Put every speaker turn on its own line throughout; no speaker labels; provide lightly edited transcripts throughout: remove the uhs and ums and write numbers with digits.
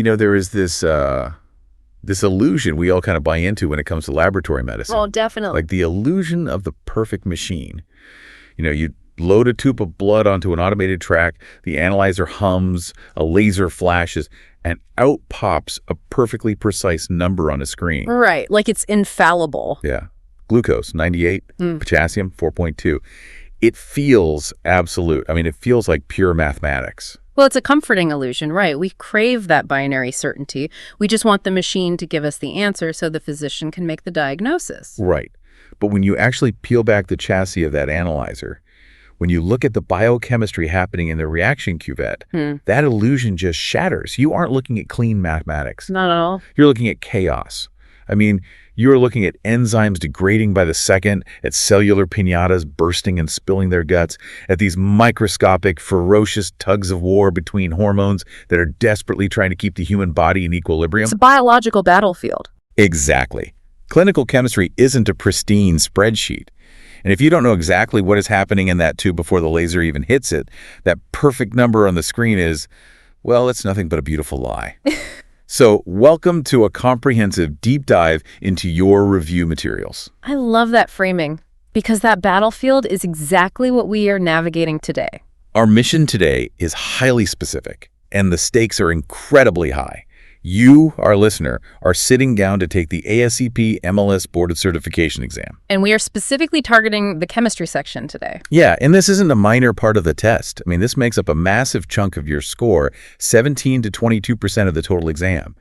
There is this illusion we all kind of buy into when it comes to laboratory medicine.
Oh, definitely.
Like the illusion of the perfect machine. You load a tube of blood onto an automated track, the analyzer hums, a laser flashes, and out pops a perfectly precise number on a screen.
Right, like it's infallible.
Yeah. Glucose, 98, potassium, 4.2. It feels absolute. I mean, it feels like pure mathematics.
Well, it's a comforting illusion, right? We crave that binary certainty. We just want the machine to give us the answer so the physician can make the diagnosis.
Right. But when you actually peel back the chassis of that analyzer, when you look at the biochemistry happening in the reaction cuvette, that illusion just shatters. You aren't looking at clean mathematics.
Not at all.
You're looking at chaos. I mean, you're looking at enzymes degrading by the second, at cellular piñatas bursting and spilling their guts, at these microscopic, ferocious tugs of war between hormones that are desperately trying to keep the human body in equilibrium.
It's a biological battlefield.
Exactly. Clinical chemistry isn't a pristine spreadsheet. And if you don't know exactly what is happening in that tube before the laser even hits it, that perfect number on the screen is, well, it's nothing but a beautiful lie. So welcome to a comprehensive deep dive into your review materials.
I love that framing because that battlefield is exactly what we are navigating today.
Our mission today is highly specific, and the stakes are incredibly high. You, our listener, are sitting down to take the ASCP MLS Board of Certification exam.
And we are specifically targeting the chemistry section today.
Yeah, and this isn't a minor part of the test. I mean, this makes up a massive chunk of your score, 17 to 22% of the total exam.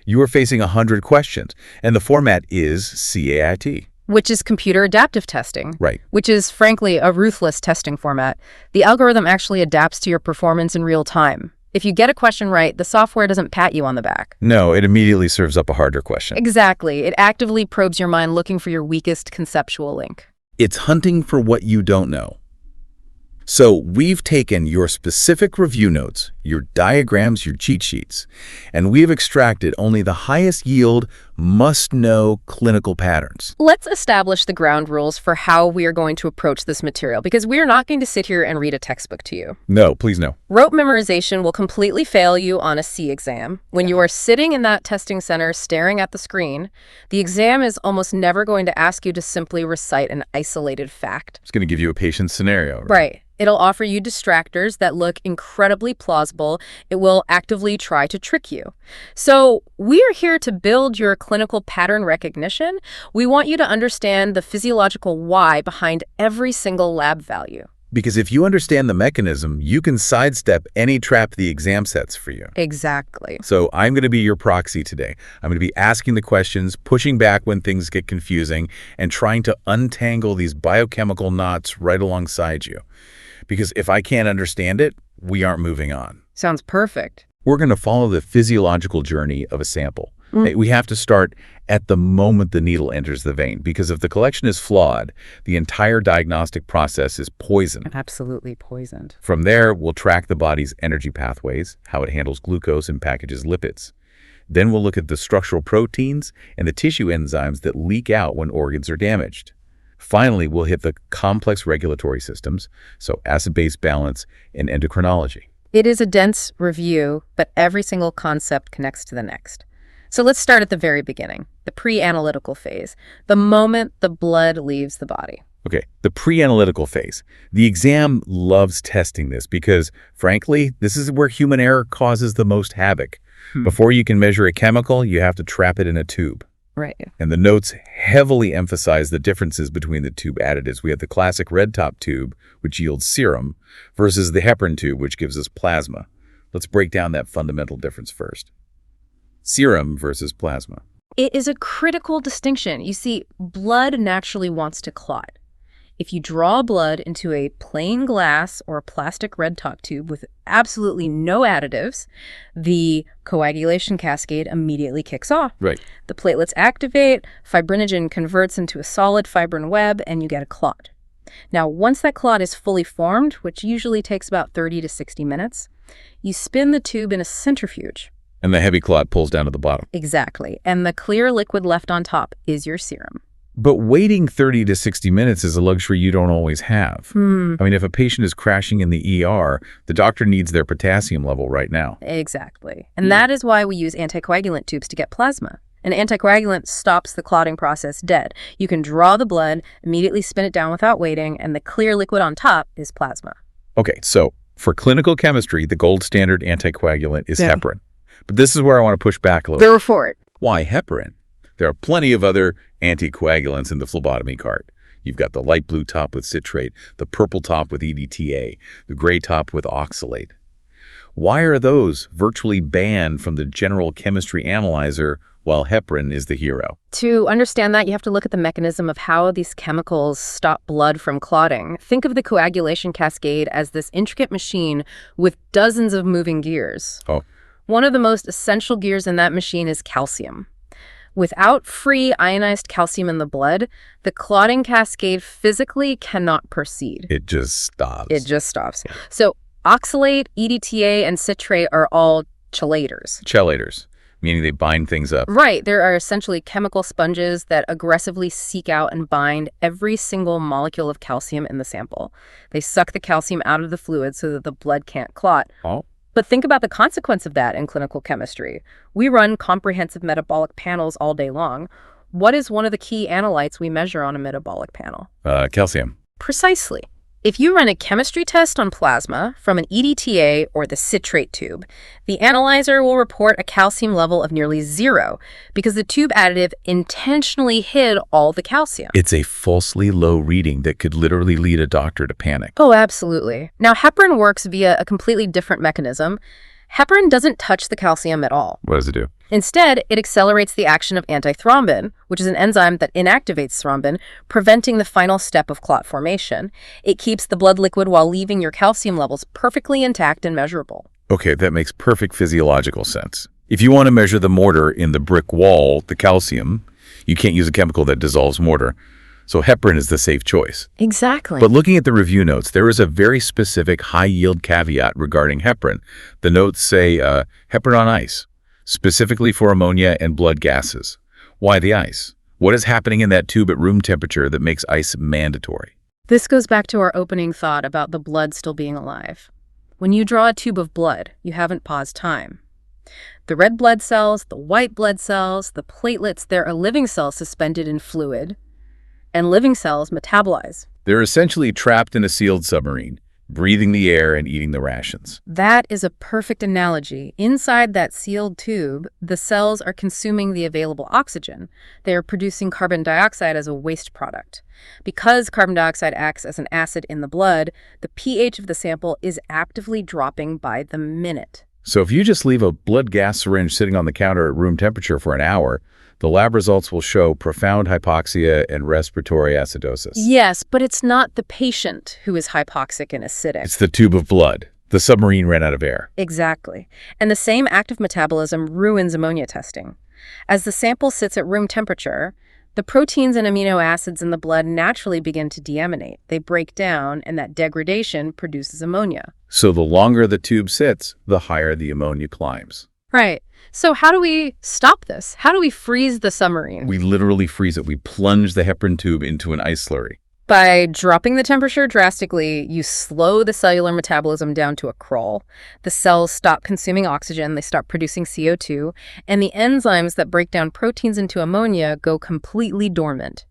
You are facing 100 questions, and the format is CAIT.
Which is computer adaptive testing.
Right.
Which is, frankly, a ruthless testing format. The algorithm actually adapts to your performance in real time. If you get a question right, the software doesn't pat you on the back.
No, it immediately serves up a harder question.
Exactly. It actively probes your mind looking for your weakest conceptual link.
It's hunting for what you don't know. So we've taken your specific review notes, your diagrams, your cheat sheets, and we've extracted only the highest yield, must-know clinical patterns.
Let's establish the ground rules for how we are going to approach this material, because we are not going to sit here and read a textbook to you.
No, please no.
Rote memorization will completely fail you on a C exam. When you are sitting in that testing center staring at the screen, the exam is almost never going to ask you to simply recite an isolated fact.
It's going to give you a patient scenario.
Right. It'll offer you distractors that look incredibly plausible. It will actively try to trick you. So we're here to build your clinical pattern recognition. We want you to understand the physiological why behind every single lab value.
Because if you understand the mechanism, you can sidestep any trap the exam sets for you.
Exactly.
So I'm going to be your proxy today. I'm going to be asking the questions, pushing back when things get confusing, and trying to untangle these biochemical knots right alongside you. Because if I can't understand it, we aren't moving on.
Sounds perfect.
We're going to follow the physiological journey of a sample. We have to start at the moment the needle enters the vein, because if the collection is flawed, the entire diagnostic process is poisoned.
Absolutely poisoned.
From there, we'll track the body's energy pathways, how it handles glucose and packages lipids. Then we'll look at the structural proteins and the tissue enzymes that leak out when organs are damaged. Finally, we'll hit the complex regulatory systems, so acid-base balance and endocrinology.
It is a dense review, but every single concept connects to the next. So let's start at the very beginning, the pre-analytical phase, the moment the blood leaves the body.
Okay, the pre-analytical phase. The exam loves testing this because, frankly, this is where human error causes the most havoc. Before you can measure a chemical, you have to trap it in a tube.
Right.
And the notes heavily emphasize the differences between the tube additives. We have the classic red top tube, which yields serum, versus the heparin tube, which gives us plasma. Let's break down that fundamental difference first. Serum versus plasma.
It is a critical distinction. You see, blood naturally wants to clot. If you draw blood into a plain glass or a plastic red top tube with absolutely no additives, the coagulation cascade immediately kicks off.
Right.
The platelets activate, fibrinogen converts into a solid fibrin web, and you get a clot. Now, once that clot is fully formed, which usually takes about 30 to 60 minutes, you spin the tube in a centrifuge.
And the heavy clot pulls down to the bottom.
Exactly. And the clear liquid left on top is your serum.
But waiting 30 to 60 minutes is a luxury you don't always have. I mean, if a patient is crashing in the ER, the doctor needs their potassium level right now.
Exactly. And that is why we use anticoagulant tubes to get plasma. An anticoagulant stops the clotting process dead. You can draw the blood, immediately spin it down without waiting, and the clear liquid on top is plasma.
Okay, so for clinical chemistry, the gold standard anticoagulant is heparin. But this is where I want to push back a little.
Go for it.
Why heparin? There are plenty of other anticoagulants in the phlebotomy cart. You've got the light blue top with citrate, the purple top with EDTA, the gray top with oxalate. Why are those virtually banned from the general chemistry analyzer while heparin is the hero?
To understand that, you have to look at the mechanism of how these chemicals stop blood from clotting. Think of the coagulation cascade as this intricate machine with dozens of moving gears.
Oh.
One of the most essential gears in that machine is calcium. Without free ionized calcium in the blood, the clotting cascade physically cannot proceed.
It just stops.
It just stops. So oxalate, EDTA, and citrate are all chelators.
Chelators, meaning they bind things up.
Right. There are essentially chemical sponges that aggressively seek out and bind every single molecule of calcium in the sample. They suck the calcium out of the fluid so that the blood can't clot.
Oh.
But think about the consequence of that in clinical chemistry. We run comprehensive metabolic panels all day long. What is one of the key analytes we measure on a metabolic panel?
Calcium.
Precisely. If you run a chemistry test on plasma from an EDTA or the citrate tube, the analyzer will report a calcium level of nearly 0 because the tube additive intentionally hid all the calcium.
It's a falsely low reading that could literally lead a doctor to panic.
Oh, absolutely. Now, heparin works via a completely different mechanism. Heparin doesn't touch the calcium at all.
What does it do?
Instead, it accelerates the action of antithrombin, which is an enzyme that inactivates thrombin, preventing the final step of clot formation. It keeps the blood liquid while leaving your calcium levels perfectly intact and measurable.
Okay, that makes perfect physiological sense. If you want to measure the mortar in the brick wall, the calcium, you can't use a chemical that dissolves mortar. So heparin is the safe choice.
Exactly.
But looking at the review notes, there is a very specific high-yield caveat regarding heparin. The notes say heparin on ice, specifically for ammonia and blood gases. Why the ice? What is happening in that tube at room temperature that makes ice mandatory?
This goes back to our opening thought about the blood still being alive. When you draw a tube of blood, you haven't paused time. The red blood cells, the white blood cells, the platelets, they're a living cell suspended in fluid, and living cells metabolize.
They're essentially trapped in a sealed submarine, breathing the air and eating the rations.
That is a perfect analogy. Inside that sealed tube, the cells are consuming the available oxygen. They are producing carbon dioxide as a waste product. Because carbon dioxide acts as an acid in the blood, the pH of the sample is actively dropping by the minute.
So if you just leave a blood gas syringe sitting on the counter at room temperature for an hour, the lab results will show profound hypoxia and respiratory acidosis.
Yes, but it's not the patient who is hypoxic and acidic.
It's the tube of blood. The submarine ran out of air.
Exactly. And the same active metabolism ruins ammonia testing. As the sample sits at room temperature, the proteins and amino acids in the blood naturally begin to deaminate. They break down, and that degradation produces ammonia.
So the longer the tube sits, the higher the ammonia climbs.
Right. So how do we stop this? How do we freeze the submarine?
We literally freeze it. We plunge the heparin tube into an ice slurry.
By dropping the temperature drastically, you slow the cellular metabolism down to a crawl. The cells stop consuming oxygen, they stop producing CO2, and the enzymes that break down proteins into ammonia go completely dormant.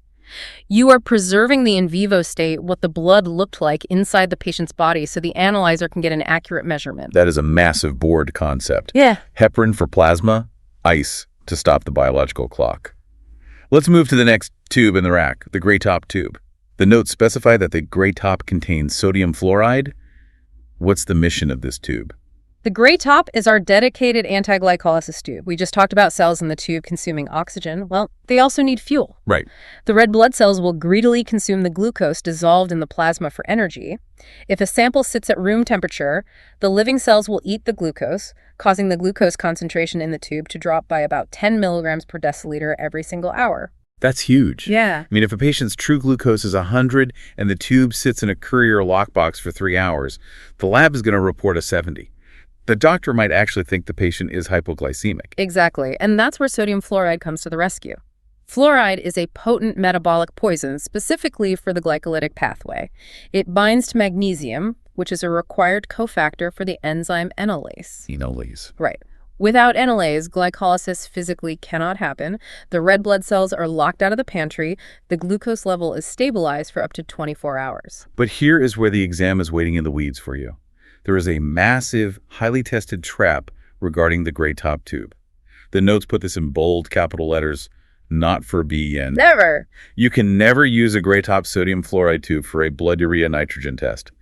You are preserving the in vivo state, what the blood looked like inside the patient's body, so the analyzer can get an accurate measurement.
That is a massive board concept.
Yeah.
Heparin for plasma, ice to stop the biological clock. Let's move to the next tube in the rack, the gray top tube. The notes specify that the gray top contains sodium fluoride. What's the mission of this tube?
The gray top is our dedicated anti-glycolysis tube. We just talked about cells in the tube consuming oxygen. Well, they also need fuel.
Right.
The red blood cells will greedily consume the glucose dissolved in the plasma for energy. If a sample sits at room temperature, the living cells will eat the glucose, causing the glucose concentration in the tube to drop by about 10 milligrams per deciliter every single hour.
That's huge.
Yeah.
I mean, if a patient's true glucose is 100 and the tube sits in a courier lockbox for 3 hours, the lab is going to report a 70. The doctor might actually think the patient is hypoglycemic.
Exactly. And that's where sodium fluoride comes to the rescue. Fluoride is a potent metabolic poison specifically for the glycolytic pathway. It binds to magnesium, which is a required cofactor for the enzyme enolase.
Enolase.
Right. Without enolase, glycolysis physically cannot happen. The red blood cells are locked out of the pantry. The glucose level is stabilized for up to 24 hours.
But here is where the exam is waiting in the weeds for you. There is a massive, highly tested trap regarding the gray top tube. The notes put this in bold capital letters, not for BN.
Never!
You can never use a gray top sodium fluoride tube for a blood urea nitrogen test.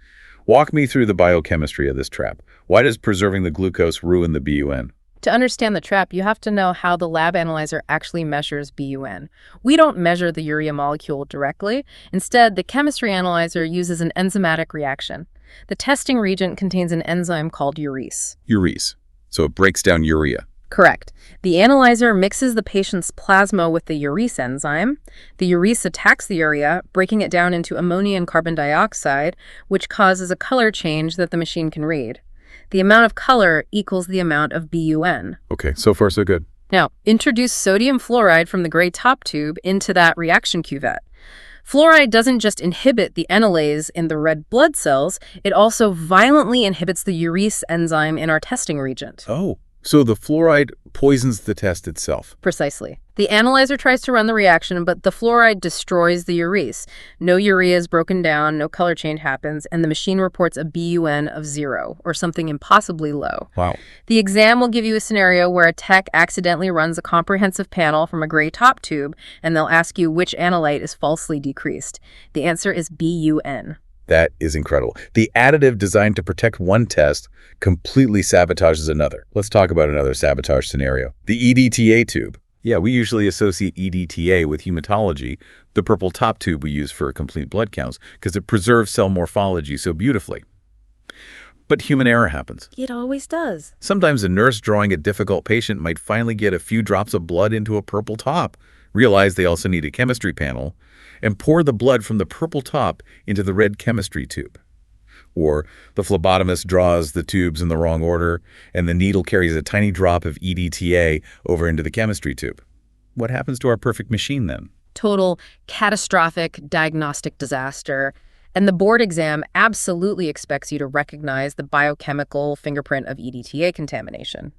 Walk me through the biochemistry of this trap. Why does preserving the glucose ruin the BUN?
To understand the trap, you have to know how the lab analyzer actually measures BUN. We don't measure the urea molecule directly. Instead, the chemistry analyzer uses an enzymatic reaction. The testing reagent contains an enzyme called urease.
Urease. So it breaks down urea.
Correct. The analyzer mixes the patient's plasma with the urease enzyme. The urease attacks the urea, breaking it down into ammonia and carbon dioxide, which causes a color change that the machine can read. The amount of color equals the amount of BUN.
Okay, so far so good.
Now, introduce sodium fluoride from the gray top tube into that reaction cuvette. Fluoride doesn't just inhibit the enolase in the red blood cells, it also violently inhibits the urease enzyme in our testing reagent.
Oh, so the fluoride poisons the test itself.
Precisely. The analyzer tries to run the reaction, but the fluoride destroys the urease. No urea is broken down, no color change happens, and the machine reports a BUN of 0, or something impossibly low.
Wow.
The exam will give you a scenario where a tech accidentally runs a comprehensive panel from a gray top tube, and they'll ask you which analyte is falsely decreased. The answer is BUN.
That is incredible. The additive designed to protect one test completely sabotages another. Let's talk about another sabotage scenario. The EDTA tube. Yeah, we usually associate EDTA with hematology, the purple top tube we use for complete blood counts, because it preserves cell morphology so beautifully. But human error happens.
It always does.
Sometimes a nurse drawing a difficult patient might finally get a few drops of blood into a purple top, realize they also need a chemistry panel, and pour the blood from the purple top into the red chemistry tube. Or the phlebotomist draws the tubes in the wrong order, and the needle carries a tiny drop of EDTA over into the chemistry tube. What happens to our perfect machine then?
Total catastrophic diagnostic disaster. And the board exam absolutely expects you to recognize the biochemical fingerprint of EDTA contamination.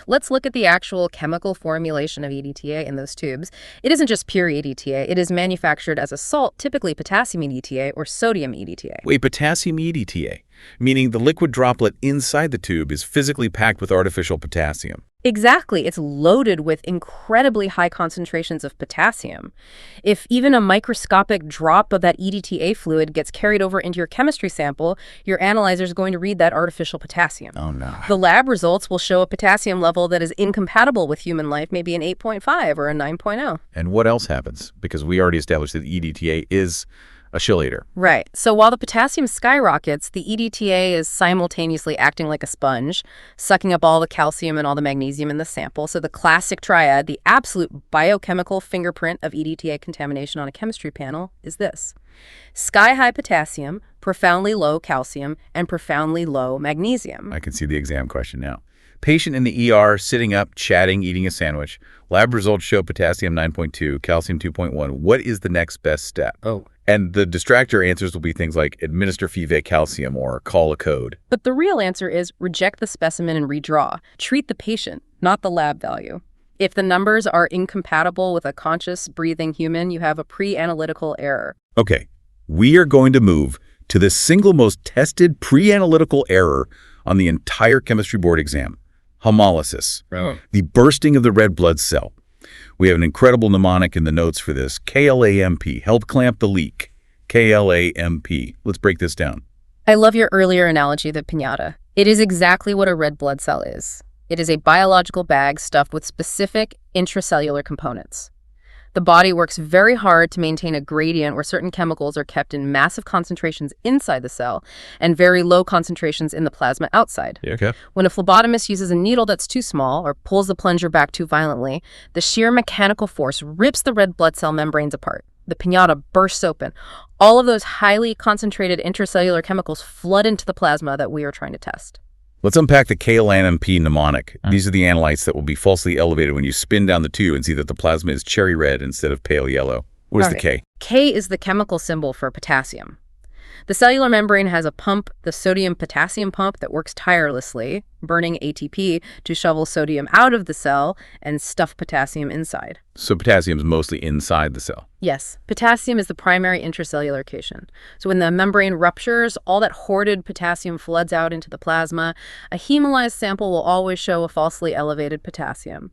Let's look at the actual chemical formulation of EDTA in those tubes. It isn't just pure EDTA. It is manufactured as a salt, typically potassium EDTA or sodium EDTA.
Wait, potassium EDTA, meaning the liquid droplet inside the tube is physically packed with artificial potassium.
Exactly. It's loaded with incredibly high concentrations of potassium. If even a microscopic drop of that EDTA fluid gets carried over into your chemistry sample, your analyzer is going to read that artificial potassium.
Oh, no.
The lab results will show a potassium level that is incompatible with human life, maybe an 8.5 or a 9.0.
And what else happens? Because we already established that EDTA is a chelator.
Right. So while the potassium skyrockets, the EDTA is simultaneously acting like a sponge, sucking up all the calcium and all the magnesium in the sample. So the classic triad, the absolute biochemical fingerprint of EDTA contamination on a chemistry panel is this: sky-high potassium, profoundly low calcium, and profoundly low magnesium.
I can see the exam question now. Patient in the ER, sitting up, chatting, eating a sandwich. Lab results show potassium 9.2, calcium 2.1. What is the next best step?
Oh.
And the distractor answers will be things like administer FeVe calcium or call a code.
But the real answer is reject the specimen and redraw. Treat the patient, not the lab value. If the numbers are incompatible with a conscious, breathing human, you have a pre-analytical error.
Okay, we are going to move to the single most tested pre-analytical error on the entire chemistry board exam: hemolysis, the bursting of the red blood cell. We have an incredible mnemonic in the notes for this: KLAMP, help clamp the leak. KLAMP. Let's break this down.
I love your earlier analogy of the piñata. It is exactly what a red blood cell is. It is a biological bag stuffed with specific intracellular components. The body works very hard to maintain a gradient where certain chemicals are kept in massive concentrations inside the cell and very low concentrations in the plasma outside.
Yeah, okay.
When a phlebotomist uses a needle that's too small or pulls the plunger back too violently, the sheer mechanical force rips the red blood cell membranes apart. The piñata bursts open. All of those highly concentrated intracellular chemicals flood into the plasma that we are trying to test.
Let's unpack the KLNMP mnemonic. These are the analytes that will be falsely elevated when you spin down the tube and see that the plasma is cherry red instead of pale yellow. What is the K?
K is the chemical symbol for potassium. The cellular membrane has a pump, the sodium-potassium pump, that works tirelessly, burning ATP to shovel sodium out of the cell and stuff potassium inside.
So potassium is mostly inside the cell.
Yes, potassium is the primary intracellular cation. So when the membrane ruptures, all that hoarded potassium floods out into the plasma. A hemolyzed sample will always show a falsely elevated potassium.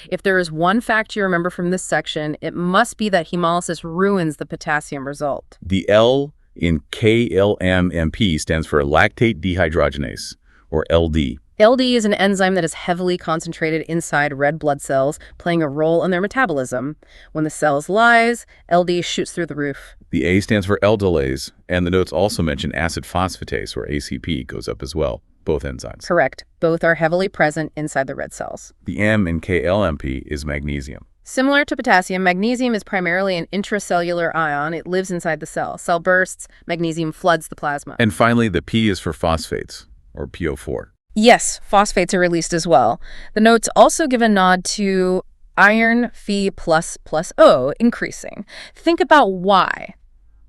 If there is one fact you remember from this section, it must be that hemolysis ruins the potassium result.
The L in KLMMP stands for lactate dehydrogenase, or LD.
LD is an enzyme that is heavily concentrated inside red blood cells, playing a role in their metabolism. When the cells lyse, LD shoots through the roof.
The A stands for aldolase, and the notes also mention acid phosphatase, or ACP, goes up as well, both enzymes.
Correct. Both are heavily present inside the red cells.
The M in KLMP is magnesium.
Similar to potassium, magnesium is primarily an intracellular ion. It lives inside the cell. Cell bursts, magnesium floods the plasma.
And finally, the P is for phosphates, or PO4.
Yes, phosphates are released as well. The notes also give a nod to iron Fe plus O increasing. Think about why.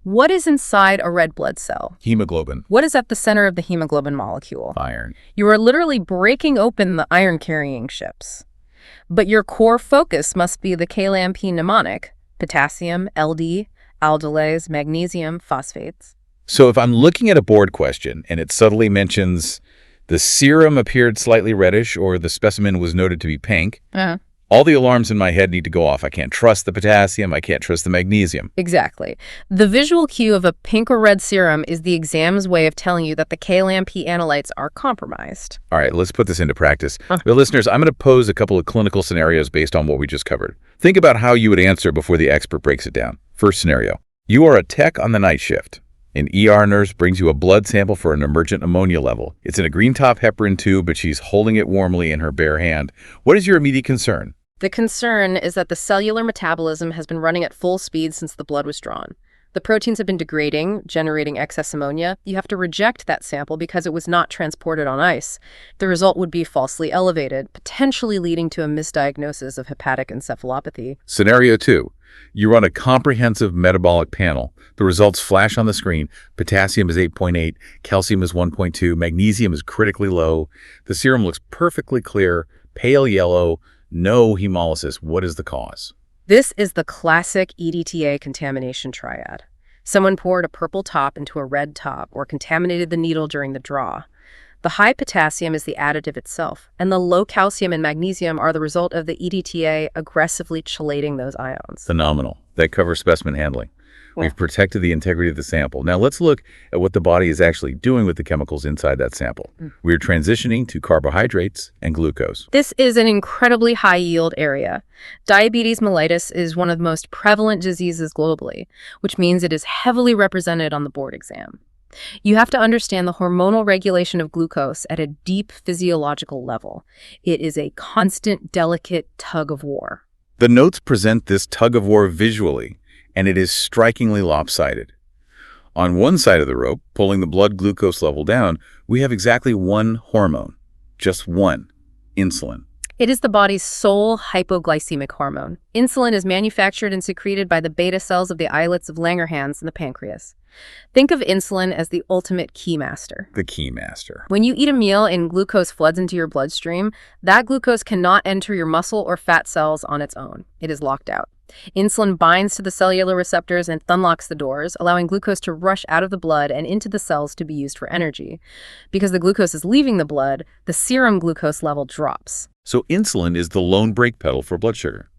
What is inside a red blood cell?
Hemoglobin.
What is at the center of the hemoglobin molecule?
Iron.
You are literally breaking open the iron-carrying ships. But your core focus must be the KLMP mnemonic: potassium, LD, aldolase, magnesium, phosphates.
So if I'm looking at a board question and it subtly mentions the serum appeared slightly reddish or the specimen was noted to be pink, all the alarms in my head need to go off. I can't trust the potassium. I can't trust the magnesium.
Exactly. The visual cue of a pink or red serum is the exam's way of telling you that the KLMP analytes are compromised.
All right, let's put this into practice. Well, listeners, I'm going to pose a couple of clinical scenarios based on what we just covered. Think about how you would answer before the expert breaks it down. First scenario. You are a tech on the night shift. An ER nurse brings you a blood sample for an emergent ammonia level. It's in a green top heparin tube, but she's holding it warmly in her bare hand. What is your immediate concern?
The concern is that the cellular metabolism has been running at full speed since the blood was drawn. The proteins have been degrading, generating excess ammonia. You have to reject that sample because it was not transported on ice. The result would be falsely elevated, potentially leading to a misdiagnosis of hepatic encephalopathy.
Scenario 2. You run a comprehensive metabolic panel. The results flash on the screen. Potassium is 8.8, calcium is 1.2, magnesium is critically low. The serum looks perfectly clear, pale yellow, no hemolysis. What is the cause?
This is the classic EDTA contamination triad. Someone poured a purple top into a red top or contaminated the needle during the draw. The high potassium is the additive itself, and the low calcium and magnesium are the result of the EDTA aggressively chelating those ions.
Phenomenal. That covers specimen handling. We've protected the integrity of the sample. Now let's look at what the body is actually doing with the chemicals inside that sample. We're transitioning to carbohydrates and glucose.
This is an incredibly high-yield area. Diabetes mellitus is one of the most prevalent diseases globally, which means it is heavily represented on the board exam. You have to understand the hormonal regulation of glucose at a deep physiological level. It is a constant, delicate tug of war.
The notes present this tug of war visually, and it is strikingly lopsided. On one side of the rope, pulling the blood glucose level down, we have exactly one hormone. Just one. Insulin.
It is the body's sole hypoglycemic hormone. Insulin is manufactured and secreted by the beta cells of the islets of Langerhans in the pancreas. Think of insulin as the ultimate keymaster.
The keymaster.
When you eat a meal and glucose floods into your bloodstream, that glucose cannot enter your muscle or fat cells on its own. It is locked out. Insulin binds to the cellular receptors and unlocks the doors, allowing glucose to rush out of the blood and into the cells to be used for energy. Because the glucose is leaving the blood, the serum glucose level drops.
So insulin is the lone brake pedal for blood sugar.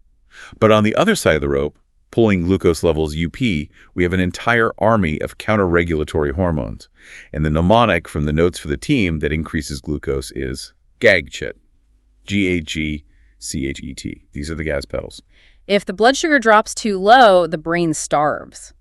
But on the other side of the rope, pulling glucose levels UP, we have an entire army of counter-regulatory hormones. And the mnemonic from the notes for the team that increases glucose is GAGCHET. GAGCHET. These are the gas pedals.
If the blood sugar drops too low, the brain starves.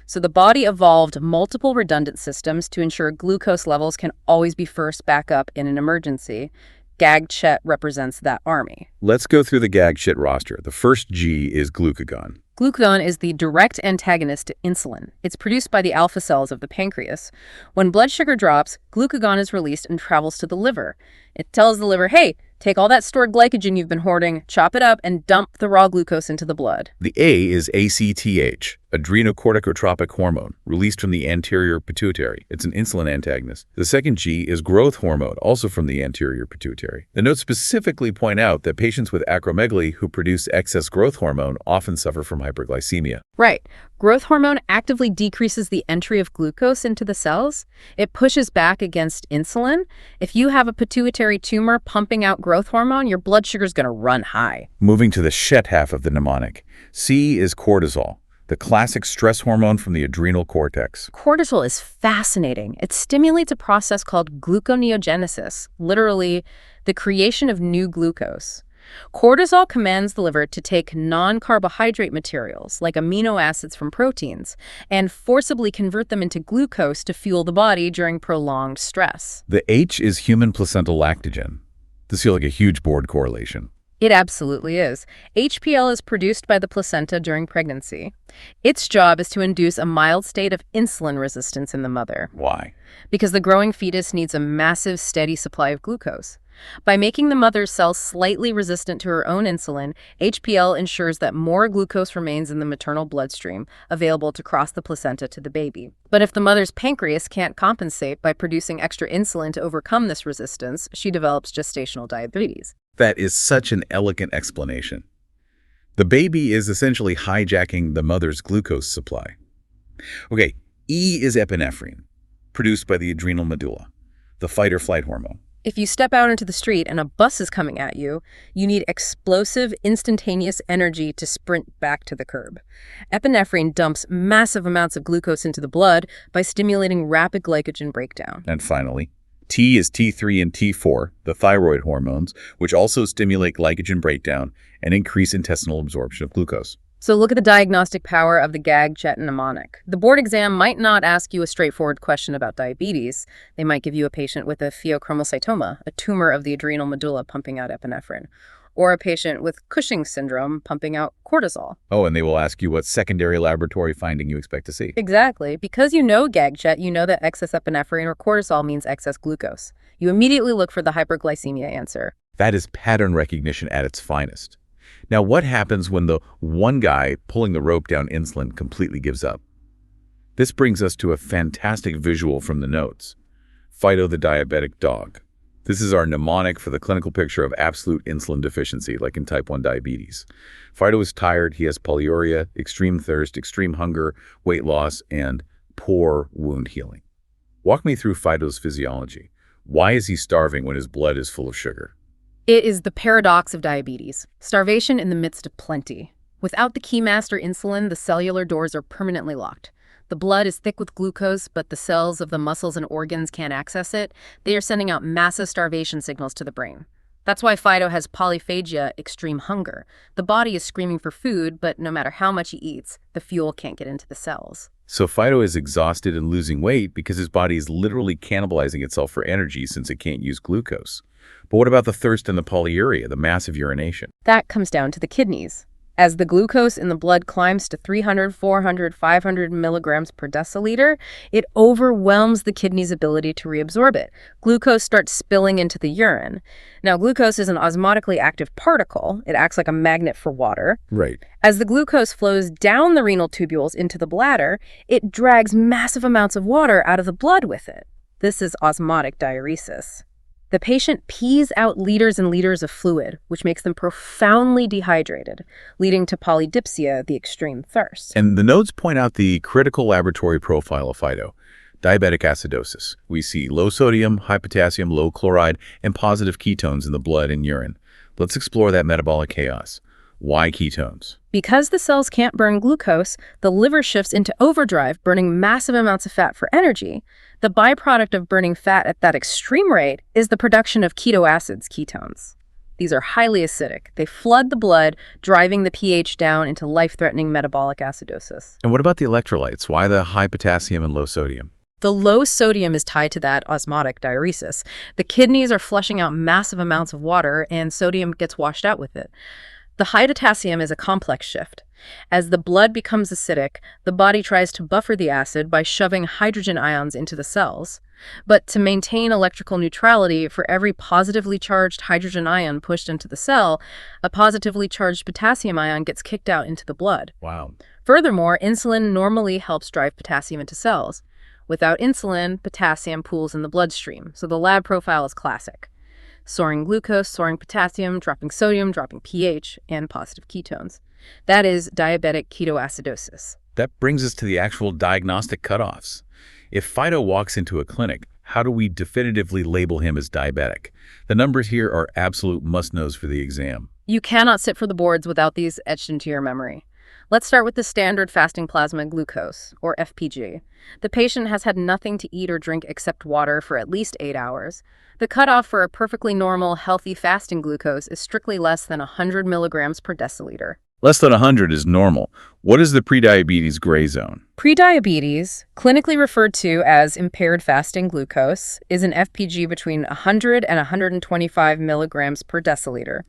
So the body evolved multiple redundant systems to ensure glucose levels can always be first back up in an emergency. GAGCHET represents that army.
Let's go through the GAGCHET roster. The first G is glucagon.
Glucagon is the direct antagonist to insulin. It's produced by the alpha cells of the pancreas. When blood sugar drops, glucagon is released and travels to the liver. It tells the liver, hey, take all that stored glycogen you've been hoarding, chop it up, and dump the raw glucose into the blood.
The A is ACTH, adrenocorticotropic hormone, released from the anterior pituitary. It's an insulin antagonist. The second G is growth hormone, also from the anterior pituitary. The notes specifically point out that patients with acromegaly who produce excess growth hormone often suffer from hyperglycemia.
Right. Growth hormone actively decreases the entry of glucose into the cells. It pushes back against insulin. If you have a pituitary tumor pumping out growth hormone, your blood sugar is going to run high.
Moving to the Shet half of the mnemonic, C is cortisol, the classic stress hormone from the adrenal cortex.
Cortisol is fascinating. It stimulates a process called gluconeogenesis, literally the creation of new glucose. Cortisol commands the liver to take non-carbohydrate materials, like amino acids from proteins, and forcibly convert them into glucose to fuel the body during prolonged stress.
The H is human placental lactogen. This feels like a huge board correlation.
It absolutely is. HPL is produced by the placenta during pregnancy. Its job is to induce a mild state of insulin resistance in the mother.
Why?
Because the growing fetus needs a massive, steady supply of glucose. By making the mother's cells slightly resistant to her own insulin, HPL ensures that more glucose remains in the maternal bloodstream, available to cross the placenta to the baby. But if the mother's pancreas can't compensate by producing extra insulin to overcome this resistance, she develops gestational diabetes.
That is such an elegant explanation. The baby is essentially hijacking the mother's glucose supply. Okay, E is epinephrine, produced by the adrenal medulla, the fight-or-flight hormone.
If you step out into the street and a bus is coming at you, you need explosive, instantaneous energy to sprint back to the curb. Epinephrine dumps massive amounts of glucose into the blood by stimulating rapid glycogen breakdown.
And finally, T is T3 and T4, the thyroid hormones, which also stimulate glycogen breakdown and increase intestinal absorption of glucose.
So look at the diagnostic power of the GAG-CHET mnemonic. The board exam might not ask you a straightforward question about diabetes. They might give you a patient with a pheochromocytoma, a tumor of the adrenal medulla pumping out epinephrine, or a patient with Cushing's syndrome pumping out cortisol.
Oh, and they will ask you what secondary laboratory finding you expect to see.
Exactly. Because you know GAG-CHET, you know that excess epinephrine or cortisol means excess glucose. You immediately look for the hyperglycemia answer.
That is pattern recognition at its finest. Now, what happens when the one guy pulling the rope down insulin completely gives up? This brings us to a fantastic visual from the notes. Fido the diabetic dog. This is our mnemonic for the clinical picture of absolute insulin deficiency, like in type 1 diabetes. Fido is tired, he has polyuria, extreme thirst, extreme hunger, weight loss, and poor wound healing. Walk me through Fido's physiology. Why is he starving when his blood is full of sugar?
It is the paradox of diabetes. Starvation in the midst of plenty. Without the keymaster insulin, the cellular doors are permanently locked. The blood is thick with glucose, but the cells of the muscles and organs can't access it. They are sending out massive starvation signals to the brain. That's why Fido has polyphagia, extreme hunger. The body is screaming for food, but no matter how much he eats, the fuel can't get into the cells.
So Fido is exhausted and losing weight because his body is literally cannibalizing itself for energy since it can't use glucose. But what about the thirst and the polyuria, the massive urination?
That comes down to the kidneys. As the glucose in the blood climbs to 300, 400, 500 milligrams per deciliter, it overwhelms the kidney's ability to reabsorb it. Glucose starts spilling into the urine. Now, glucose is an osmotically active particle. It acts like a magnet for water.
Right.
As the glucose flows down the renal tubules into the bladder, it drags massive amounts of water out of the blood with it. This is osmotic diuresis. The patient pees out liters and liters of fluid, which makes them profoundly dehydrated, leading to polydipsia, the extreme thirst.
And the notes point out the critical laboratory profile of Fido. Diabetic acidosis. We see low sodium, high potassium, low chloride, and positive ketones in the blood and urine. Let's explore that metabolic chaos. Why ketones?
Because the cells can't burn glucose, the liver shifts into overdrive, burning massive amounts of fat for energy. The byproduct of burning fat at that extreme rate is the production of keto acids, ketones. These are highly acidic. They flood the blood, driving the pH down into life-threatening metabolic acidosis.
And what about the electrolytes? Why the high potassium and low sodium?
The low sodium is tied to that osmotic diuresis. The kidneys are flushing out massive amounts of water, and sodium gets washed out with it. The high potassium is a complex shift. As the blood becomes acidic, the body tries to buffer the acid by shoving hydrogen ions into the cells. But to maintain electrical neutrality, for every positively charged hydrogen ion pushed into the cell, a positively charged potassium ion gets kicked out into the blood.
Wow.
Furthermore, insulin normally helps drive potassium into cells. Without insulin, potassium pools in the bloodstream, so the lab profile is classic. Soaring glucose, soaring potassium, dropping sodium, dropping pH, and positive ketones. That is diabetic ketoacidosis.
That brings us to the actual diagnostic cutoffs. If Fido walks into a clinic, how do we definitively label him as diabetic? The numbers here are absolute must-knows for the exam.
You cannot sit for the boards without these etched into your memory. Let's start with the standard fasting plasma glucose, or FPG. The patient has had nothing to eat or drink except water for at least 8 hours. The cutoff for a perfectly normal, healthy fasting glucose is strictly less than 100 milligrams per deciliter.
Less than 100 is normal. What is the prediabetes gray zone?
Prediabetes, clinically referred to as impaired fasting glucose, is an FPG between 100 and 125 milligrams per deciliter.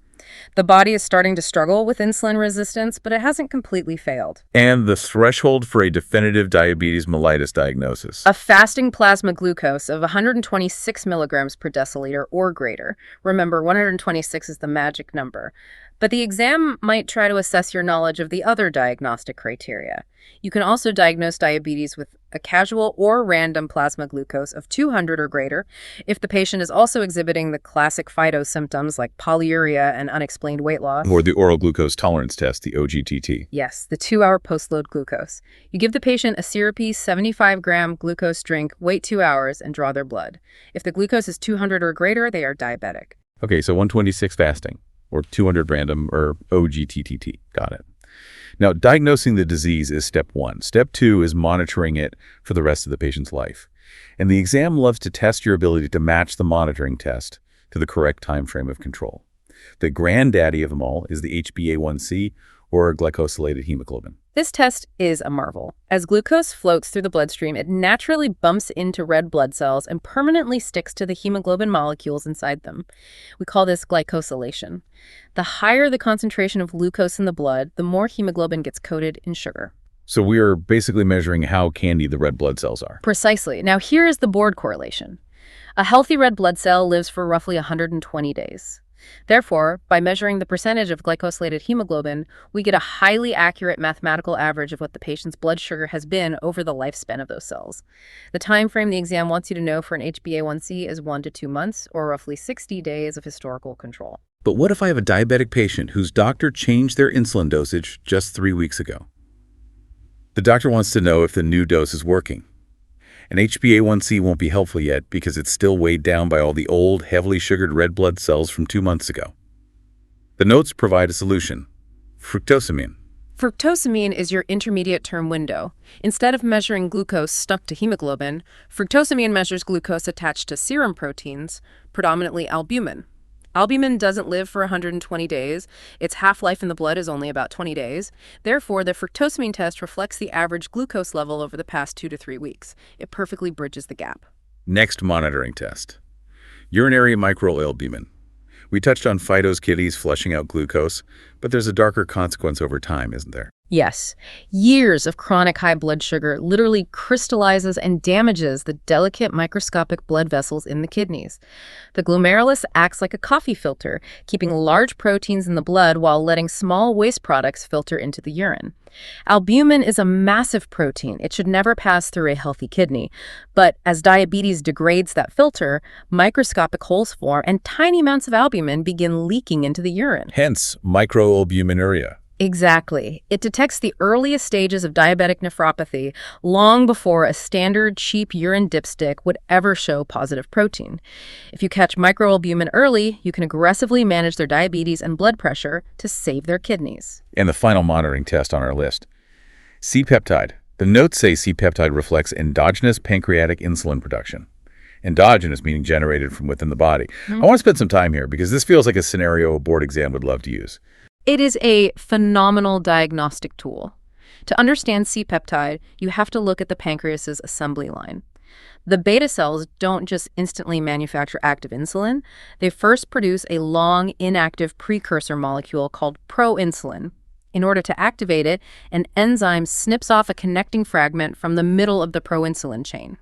The body is starting to struggle with insulin resistance, but it hasn't completely failed.
And the threshold for a definitive diabetes mellitus diagnosis?
A fasting plasma glucose of 126 milligrams per deciliter or greater. Remember, 126 is the magic number. But the exam might try to assess your knowledge of the other diagnostic criteria. You can also diagnose diabetes with a casual or random plasma glucose of 200 or greater if the patient is also exhibiting the classic Fido symptoms like polyuria and unexplained weight loss.
Or the oral glucose tolerance test, the OGTT.
Yes, the 2-hour post-load glucose. You give the patient a syrupy 75-gram glucose drink, wait 2 hours, and draw their blood. If the glucose is 200 or greater, they are diabetic.
Okay, so 126 fasting, or 200 random, or OGTT. Got it. Now, diagnosing the disease is step 1. Step 2 is monitoring it for the rest of the patient's life. And the exam loves to test your ability to match the monitoring test to the correct time frame of control. The granddaddy of them all is the HbA1c, or glycosylated hemoglobin.
This test is a marvel. As glucose floats through the bloodstream, it naturally bumps into red blood cells and permanently sticks to the hemoglobin molecules inside them. We call this glycosylation. The higher the concentration of glucose in the blood, the more hemoglobin gets coated in sugar.
So we are basically measuring how candy the red blood cells are.
Precisely. Now here is the board correlation. A healthy red blood cell lives for roughly 120 days. Therefore, by measuring the percentage of glycosylated hemoglobin, we get a highly accurate mathematical average of what the patient's blood sugar has been over the lifespan of those cells. The time frame the exam wants you to know for an HbA1c is 1 to 2 months, or roughly 60 days of historical control.
But what if I have a diabetic patient whose doctor changed their insulin dosage just 3 weeks ago? The doctor wants to know if the new dose is working. An HbA1c won't be helpful yet because it's still weighed down by all the old, heavily sugared red blood cells from 2 months ago. The notes provide a solution: fructosamine.
Fructosamine is your intermediate-term window. Instead of measuring glucose stuck to hemoglobin, fructosamine measures glucose attached to serum proteins, predominantly albumin. Albumin doesn't live for 120 days. Its half-life in the blood is only about 20 days. Therefore, the fructosamine test reflects the average glucose level over the past 2 to 3 weeks. It perfectly bridges the gap.
Next monitoring test: urinary microalbumin. We touched on Fido's kidneys flushing out glucose, but there's a darker consequence over time, isn't there?
Yes, years of chronic high blood sugar literally crystallizes and damages the delicate microscopic blood vessels in the kidneys. The glomerulus acts like a coffee filter, keeping large proteins in the blood while letting small waste products filter into the urine. Albumin is a massive protein. It should never pass through a healthy kidney. But as diabetes degrades that filter, microscopic holes form and tiny amounts of albumin begin leaking into the urine.
Hence, microalbuminuria.
Exactly. It detects the earliest stages of diabetic nephropathy long before a standard cheap urine dipstick would ever show positive protein. If you catch microalbumin early, you can aggressively manage their diabetes and blood pressure to save their kidneys.
And the final monitoring test on our list: C-peptide. The notes say C-peptide reflects endogenous pancreatic insulin production. Endogenous meaning generated from within the body. I want to spend some time here because this feels like a scenario a board exam would love to use.
It is a phenomenal diagnostic tool. To understand C-peptide, you have to look at the pancreas's assembly line. The beta cells don't just instantly manufacture active insulin. They first produce a long, inactive precursor molecule called proinsulin. In order to activate it, an enzyme snips off a connecting fragment from the middle of the proinsulin chain.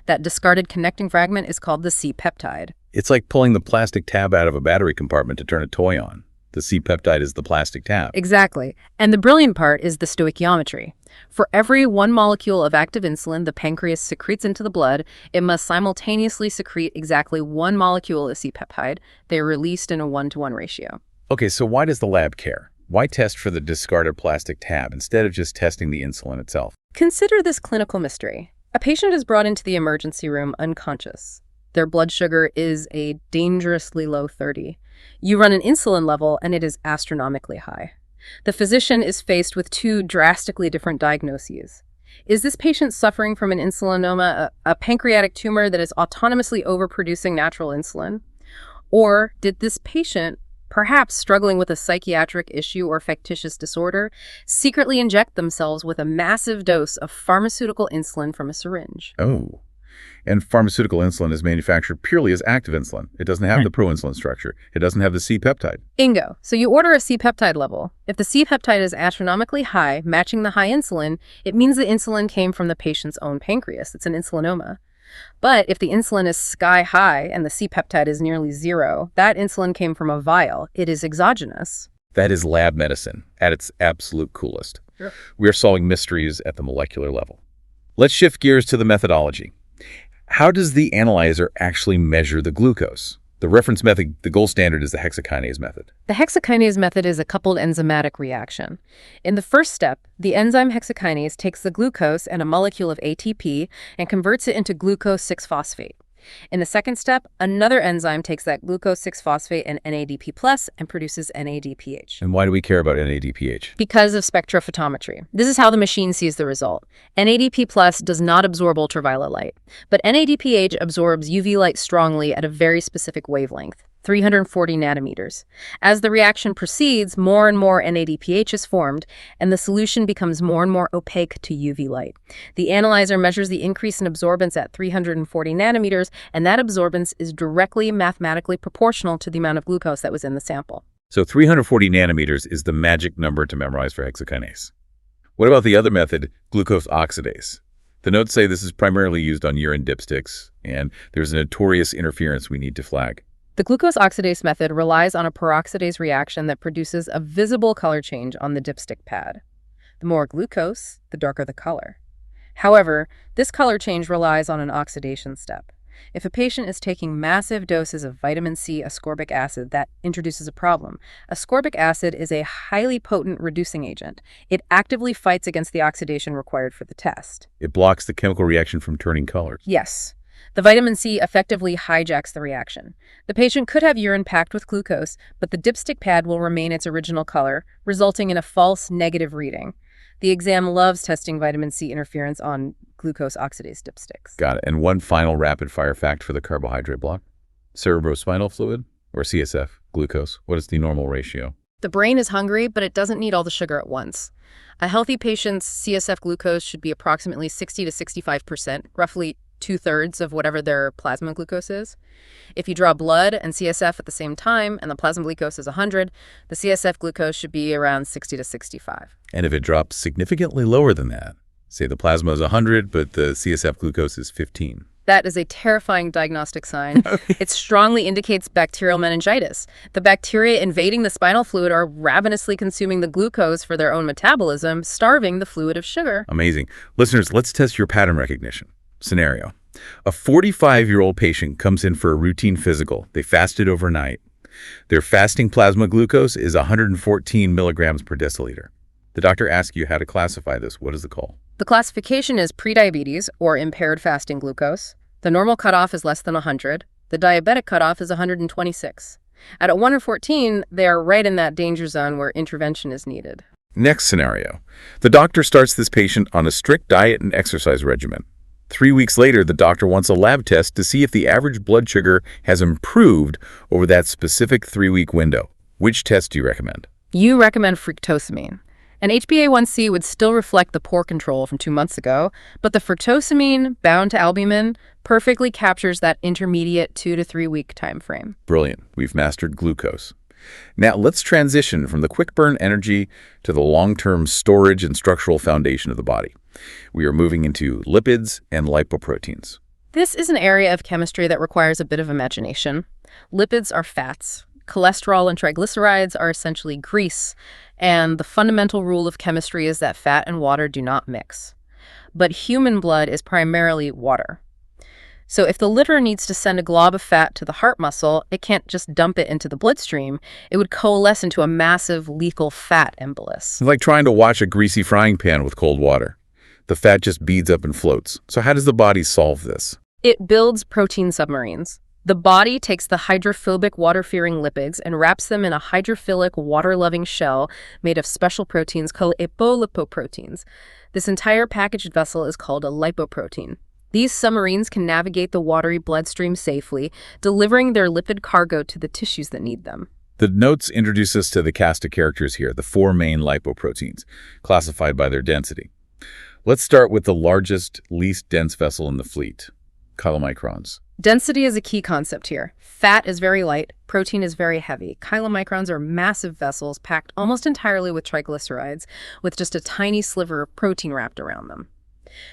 That discarded connecting fragment is called the C-peptide.
It's like pulling the plastic tab out of a battery compartment to turn a toy on. The C-peptide is the plastic tab.
Exactly. And the brilliant part is the stoichiometry. For every 1 molecule of active insulin the pancreas secretes into the blood, it must simultaneously secrete exactly 1 molecule of C-peptide. They are released in a 1-to-1 ratio.
Okay, so why does the lab care? Why test for the discarded plastic tab instead of just testing the insulin itself?
Consider this clinical mystery. A patient is brought into the emergency room unconscious. Their blood sugar is a dangerously low 30. You run an insulin level and it is astronomically high. The physician is faced with 2 drastically different diagnoses. Is this patient suffering from an insulinoma, a pancreatic tumor that is autonomously overproducing natural insulin? Or did this patient, perhaps struggling with a psychiatric issue or factitious disorder, secretly inject themselves with a massive dose of pharmaceutical insulin from a syringe?
Oh. And pharmaceutical insulin is manufactured purely as active insulin. It doesn't have the proinsulin structure. It doesn't have the C-peptide.
Bingo. So you order a C-peptide level. If the C-peptide is astronomically high, matching the high insulin, it means the insulin came from the patient's own pancreas. It's an insulinoma. But if the insulin is sky high and the C-peptide is nearly 0, that insulin came from a vial. It is exogenous.
That is lab medicine at its absolute coolest. Sure. We are solving mysteries at the molecular level. Let's shift gears to the methodology. How does the analyzer actually measure the glucose? The reference method, the gold standard, is the hexakinase method.
The hexakinase method is a coupled enzymatic reaction. In the first step, the enzyme hexakinase takes the glucose and a molecule of ATP and converts it into glucose 6-phosphate. In the second step, another enzyme takes that glucose 6-phosphate and NADP+ and produces NADPH.
And why do we care about NADPH?
Because of spectrophotometry. This is how the machine sees the result. NADP+ does not absorb ultraviolet light, but NADPH absorbs UV light strongly at a very specific wavelength, 340 nanometers. As the reaction proceeds, more and more NADPH is formed, and the solution becomes more and more opaque to UV light. The analyzer measures the increase in absorbance at 340 nanometers, and that absorbance is directly mathematically proportional to the amount of glucose that was in the sample.
So 340 nanometers is the magic number to memorize for hexakinase. What about the other method, glucose oxidase? The notes say this is primarily used on urine dipsticks, and there's a notorious interference we need to flag.
The glucose oxidase method relies on a peroxidase reaction that produces a visible color change on the dipstick pad. The more glucose, the darker the color. However, this color change relies on an oxidation step. If a patient is taking massive doses of vitamin C ascorbic acid, that introduces a problem. Ascorbic acid is a highly potent reducing agent. It actively fights against the oxidation required for the test.
It blocks the chemical reaction from turning colors.
Yes. The vitamin C effectively hijacks the reaction. The patient could have urine packed with glucose, but the dipstick pad will remain its original color, resulting in a false negative reading. The exam loves testing vitamin C interference on glucose oxidase dipsticks.
Got it. And one final rapid-fire fact for the carbohydrate block. Cerebrospinal fluid, or CSF, glucose. What is the normal ratio?
The brain is hungry, but it doesn't need all the sugar at once. A healthy patient's CSF glucose should be approximately 60 to 65%, roughly 2/3 of whatever their plasma glucose is. If you draw blood and CSF at the same time and the plasma glucose is 100, the CSF glucose should be around 60 to 65.
And if it drops significantly lower than that, say the plasma is 100, but the CSF glucose is 15.
That is a terrifying diagnostic sign. It strongly indicates bacterial meningitis. The bacteria invading the spinal fluid are ravenously consuming the glucose for their own metabolism, starving the fluid of sugar.
Amazing. Listeners, let's test your pattern recognition. Scenario. A 45-year-old patient comes in for a routine physical. They fasted overnight. Their fasting plasma glucose is 114 milligrams per deciliter. The doctor asks you how to classify this. What is the call?
The classification is prediabetes, or impaired fasting glucose. The normal cutoff is less than 100. The diabetic cutoff is 126. At 114, they are right in that danger zone where intervention is needed.
Next scenario. The doctor starts this patient on a strict diet and exercise regimen. 3 weeks later, the doctor wants a lab test to see if the average blood sugar has improved over that specific 3-week window. Which test do you recommend?
You recommend fructosamine. And HbA1c would still reflect the poor control from 2 months ago, but the fructosamine bound to albumin perfectly captures that intermediate 2 to 3 week time frame.
Brilliant. We've mastered glucose. Now let's transition from the quick burn energy to the long-term storage and structural foundation of the body. We are moving into lipids and lipoproteins.
This is an area of chemistry that requires a bit of imagination. Lipids are fats. Cholesterol and triglycerides are essentially grease, and the fundamental rule of chemistry is that fat and water do not mix. But human blood is primarily water. So if the liver needs to send a glob of fat to the heart muscle, it can't just dump it into the bloodstream. It would coalesce into a massive lethal fat embolus.
It's like trying to wash a greasy frying pan with cold water. The fat just beads up and floats. So how does the body solve this?
It builds protein submarines. The body takes the hydrophobic water-fearing lipids and wraps them in a hydrophilic water-loving shell made of special proteins called apolipoproteins. This entire packaged vessel is called a lipoprotein. These submarines can navigate the watery bloodstream safely, delivering their lipid cargo to the tissues that need them.
The notes introduce us to the cast of characters here, the 4 main lipoproteins, classified by their density. Let's start with the largest, least dense vessel in the fleet, chylomicrons.
Density is a key concept here. Fat is very light, protein is very heavy. Chylomicrons are massive vessels packed almost entirely with triglycerides, with just a tiny sliver of protein wrapped around them.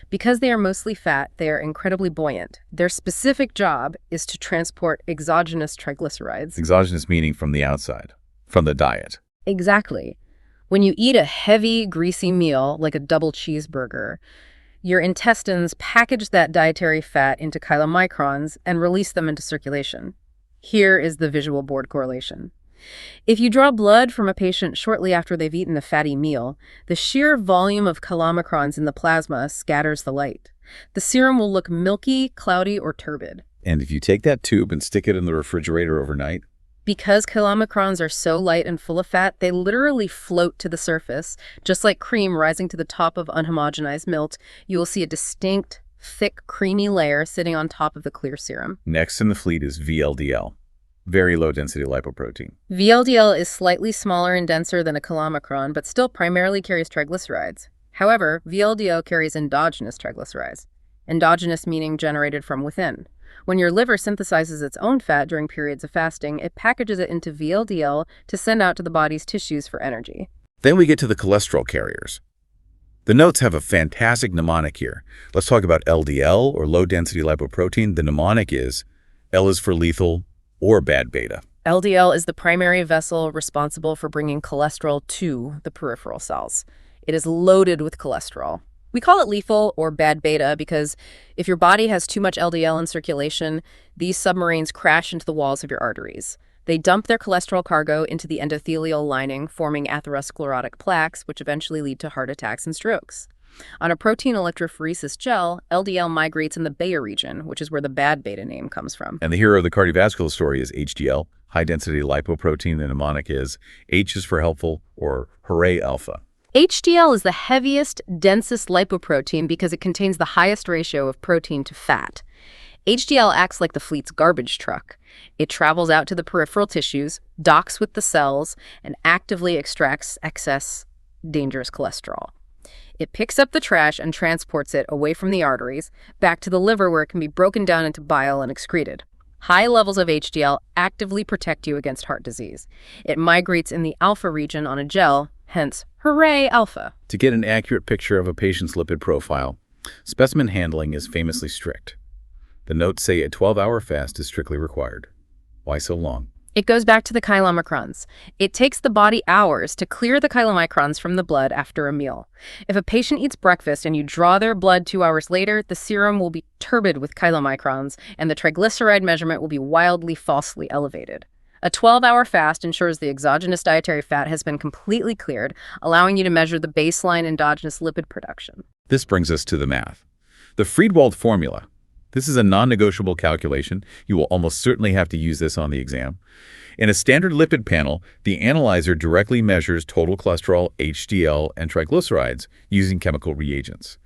Because they are mostly fat, they are incredibly buoyant. Their specific job is to transport exogenous triglycerides.
Exogenous meaning from the outside, from the diet.
Exactly. When you eat a heavy, greasy meal, like a double cheeseburger, your intestines package that dietary fat into chylomicrons and release them into circulation. Here is the visual board correlation. If you draw blood from a patient shortly after they've eaten a fatty meal, the sheer volume of chylomicrons in the plasma scatters the light. The serum will look milky, cloudy, or turbid.
And if you take that tube and stick it in the refrigerator overnight?
Because chylomicrons are so light and full of fat, they literally float to the surface. Just like cream rising to the top of unhomogenized milk, you will see a distinct, thick, creamy layer sitting on top of the clear serum.
Next in the fleet is VLDL. Very low-density lipoprotein.
VLDL is slightly smaller and denser than a chylomicron, but still primarily carries triglycerides. However, VLDL carries endogenous triglycerides. Endogenous meaning generated from within. When your liver synthesizes its own fat during periods of fasting, it packages it into VLDL to send out to the body's tissues for energy.
Then we get to the cholesterol carriers. The notes have a fantastic mnemonic here. Let's talk about LDL, or low-density lipoprotein. The mnemonic is, L is for lethal, or bad beta.
LDL is the primary vessel responsible for bringing cholesterol to the peripheral cells. It is loaded with cholesterol. We call it lethal or bad beta because if your body has too much LDL in circulation, these submarines crash into the walls of your arteries. They dump their cholesterol cargo into the endothelial lining, forming atherosclerotic plaques, which eventually lead to heart attacks and strokes. On a protein electrophoresis gel, LDL migrates in the Bayer region, which is where the bad beta name comes from.
And the hero of the cardiovascular story is HDL, high-density lipoprotein. The mnemonic is H is for helpful, or hooray alpha.
HDL is the heaviest, densest lipoprotein because it contains the highest ratio of protein to fat. HDL acts like the fleet's garbage truck. It travels out to the peripheral tissues, docks with the cells, and actively extracts excess, dangerous cholesterol. It picks up the trash and transports it away from the arteries, back to the liver where it can be broken down into bile and excreted. High levels of HDL actively protect you against heart disease. It migrates in the alpha region on a gel, hence, hooray alpha.
To get an accurate picture of a patient's lipid profile, specimen handling is famously strict. The notes say a 12-hour fast is strictly required. Why so long?
It goes back to the chylomicrons. It takes the body hours to clear the chylomicrons from the blood after a meal. If a patient eats breakfast and you draw their blood 2 hours later, the serum will be turbid with chylomicrons, and the triglyceride measurement will be wildly falsely elevated. A 12-hour fast ensures the exogenous dietary fat has been completely cleared, allowing you to measure the baseline endogenous lipid production.
This brings us to the math. The Friedewald formula. This is a non-negotiable calculation. You will almost certainly have to use this on the exam. In a standard lipid panel, the analyzer directly measures total cholesterol, HDL, and triglycerides using chemical reagents.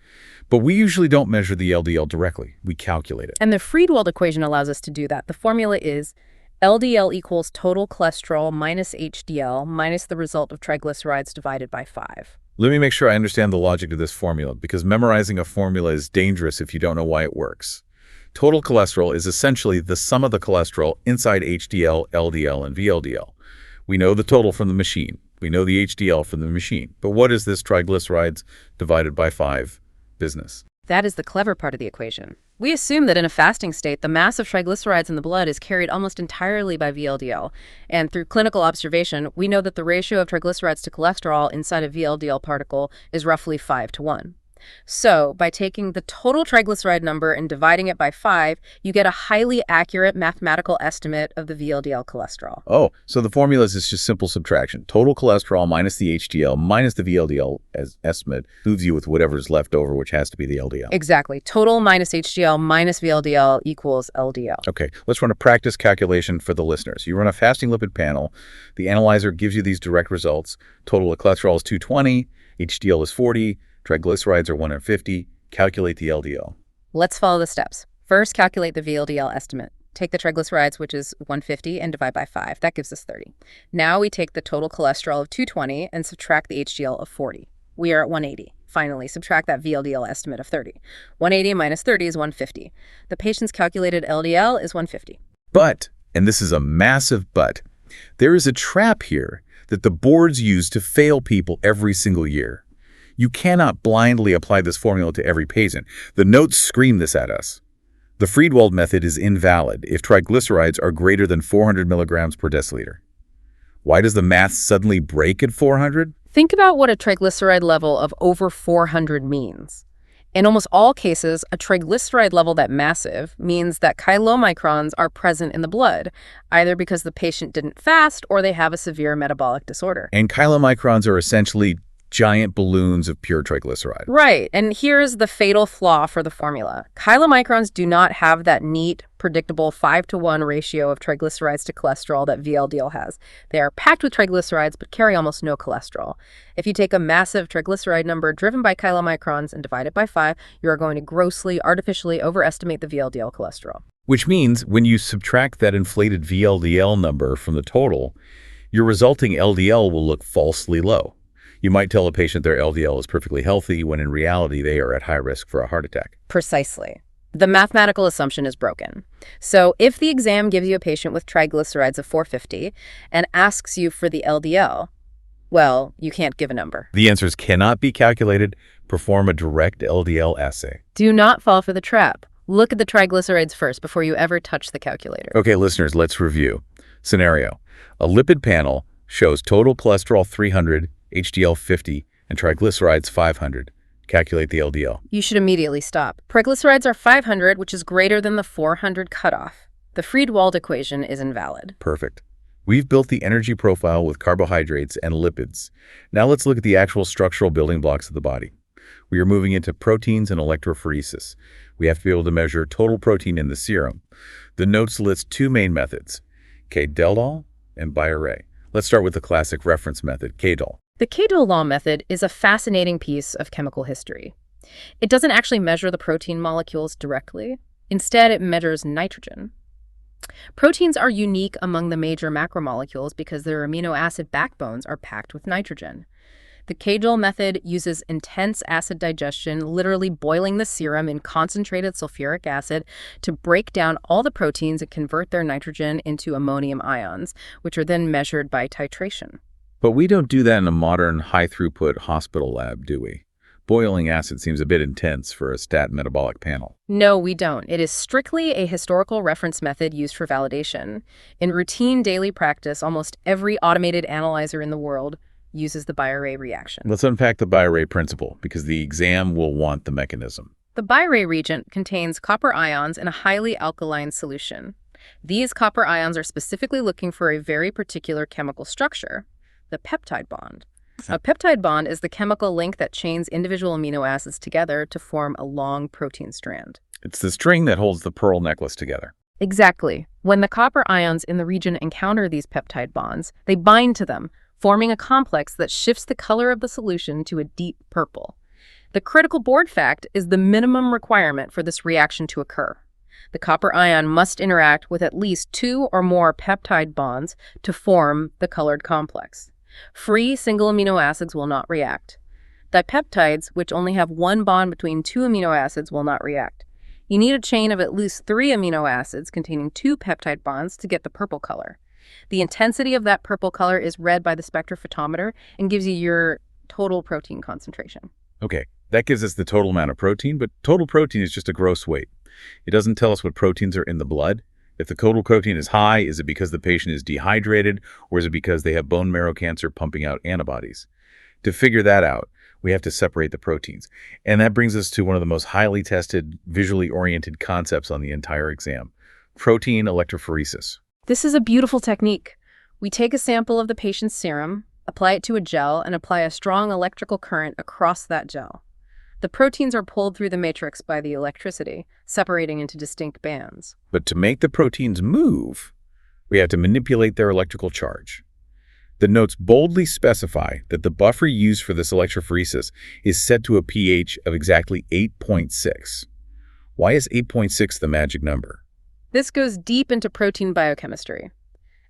But we usually don't measure the LDL directly. We calculate it.
And the Friedewald equation allows us to do that. The formula is LDL equals total cholesterol minus HDL minus the result of triglycerides divided by 5.
Let me make sure I understand the logic of this formula, because memorizing a formula is dangerous if you don't know why it works. Total cholesterol is essentially the sum of the cholesterol inside HDL, LDL, and VLDL. We know the total from the machine. We know the HDL from the machine. But what is this triglycerides divided by 5 business?
That is the clever part of the equation. We assume that in a fasting state, the mass of triglycerides in the blood is carried almost entirely by VLDL. And through clinical observation, we know that the ratio of triglycerides to cholesterol inside a VLDL particle is roughly 5:1. So, by taking the total triglyceride number and dividing it by 5, you get a highly accurate mathematical estimate of the VLDL cholesterol.
Oh, so the formula is just simple subtraction. Total cholesterol minus the HDL minus the VLDL as estimate leaves you with whatever's left over, which has to be the LDL.
Exactly. Total minus HDL minus VLDL equals LDL.
Okay, let's run a practice calculation for the listeners. You run a fasting lipid panel. The analyzer gives you these direct results. Total cholesterol is 220, HDL is 40, triglycerides are 150. Calculate the LDL.
Let's follow the steps. First, calculate the VLDL estimate. Take the triglycerides, which is 150, and divide by 5. That gives us 30. Now we take the total cholesterol of 220 and subtract the HDL of 40. We are at 180. Finally, subtract that VLDL estimate of 30. 180 minus 30 is 150. The patient's calculated LDL is 150.
But, and this is a massive but, there is a trap here that the boards use to fail people every single year. You cannot blindly apply this formula to every patient. The notes scream this at us. The Friedewald method is invalid if triglycerides are greater than 400 milligrams per deciliter. Why does the math suddenly break at 400?
Think about what a triglyceride level of over 400 means. In almost all cases, a triglyceride level that massive means that chylomicrons are present in the blood, either because the patient didn't fast or they have a severe metabolic disorder.
And chylomicrons are essentially giant balloons of pure triglyceride.
Right, and here's the fatal flaw for the formula. Chylomicrons do not have that neat, predictable 5:1 ratio of triglycerides to cholesterol that VLDL has. They are packed with triglycerides but carry almost no cholesterol. If you take a massive triglyceride number driven by chylomicrons and divide it by 5, you are going to grossly, artificially overestimate the VLDL cholesterol.
Which means when you subtract that inflated VLDL number from the total, your resulting LDL will look falsely low. You might tell a patient their LDL is perfectly healthy when in reality they are at high risk for a heart attack.
Precisely. The mathematical assumption is broken. So if the exam gives you a patient with triglycerides of 450 and asks you for the LDL, well, you can't give a number.
The answers cannot be calculated. Perform a direct LDL assay.
Do not fall for the trap. Look at the triglycerides first before you ever touch the calculator.
Okay, listeners, let's review. Scenario. A lipid panel shows total cholesterol 300, HDL 50, and triglycerides 500. Calculate the LDL.
You should immediately stop. Triglycerides are 500, which is greater than the 400 cutoff. The Friedewald equation is invalid.
Perfect. We've built the energy profile with carbohydrates and lipids. Now let's look at the actual structural building blocks of the body. We are moving into proteins and electrophoresis. We have to be able to measure total protein in the serum. The notes list 2 main methods, K-Delol and Biuret. Let's start with the classic reference method, K-Dol.
The K-Delol method is a fascinating piece of chemical history. It doesn't actually measure the protein molecules directly. Instead, it measures nitrogen. Proteins are unique among the major macromolecules because their amino acid backbones are packed with nitrogen. The K-Dol method uses intense acid digestion, literally boiling the serum in concentrated sulfuric acid to break down all the proteins and convert their nitrogen into ammonium ions, which are then measured by titration.
But we don't do that in a modern, high-throughput hospital lab, do we? Boiling acid seems a bit intense for a stat metabolic panel.
No, we don't. It is strictly a historical reference method used for validation. In routine daily practice, almost every automated analyzer in the world uses the Biuret reaction.
Let's unpack the Biuret principle, because the exam will want the mechanism.
The Biuret reagent contains copper ions in a highly alkaline solution. These copper ions are specifically looking for a very particular chemical structure, the peptide bond. A peptide bond is the chemical link that chains individual amino acids together to form a long protein strand.
It's the string that holds the pearl necklace together.
Exactly. When the copper ions in the region encounter these peptide bonds, they bind to them, forming a complex that shifts the color of the solution to a deep purple. The critical board fact is the minimum requirement for this reaction to occur. The copper ion must interact with at least 2 or more peptide bonds to form the colored complex. Free single amino acids will not react. Dipeptides, which only have one bond between 2 amino acids, will not react. You need a chain of at least 3 amino acids containing 2 peptide bonds to get the purple color. The intensity of that purple color is read by the spectrophotometer and gives you your total protein concentration.
Okay, that gives us the total amount of protein, but total protein is just a gross weight. It doesn't tell us what proteins are in the blood. If the total protein is high, is it because the patient is dehydrated, or is it because they have bone marrow cancer pumping out antibodies? To figure that out, we have to separate the proteins. And that brings us to one of the most highly tested, visually oriented concepts on the entire exam: protein electrophoresis.
This is a beautiful technique. We take a sample of the patient's serum, apply it to a gel, and apply a strong electrical current across that gel. The proteins are pulled through the matrix by the electricity, separating into distinct bands.
But to make the proteins move, we have to manipulate their electrical charge. The notes boldly specify that the buffer used for this electrophoresis is set to a pH of exactly 8.6. Why is 8.6 the magic number?
This goes deep into protein biochemistry.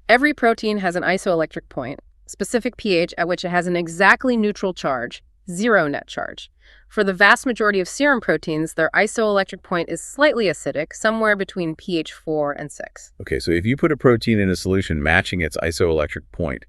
Every protein has an isoelectric point, specific pH at which it has an exactly neutral charge, 0 net charge. For the vast majority of serum proteins, their isoelectric point is slightly acidic, somewhere between pH 4 and 6.
Okay, so if you put a protein in a solution matching its isoelectric point,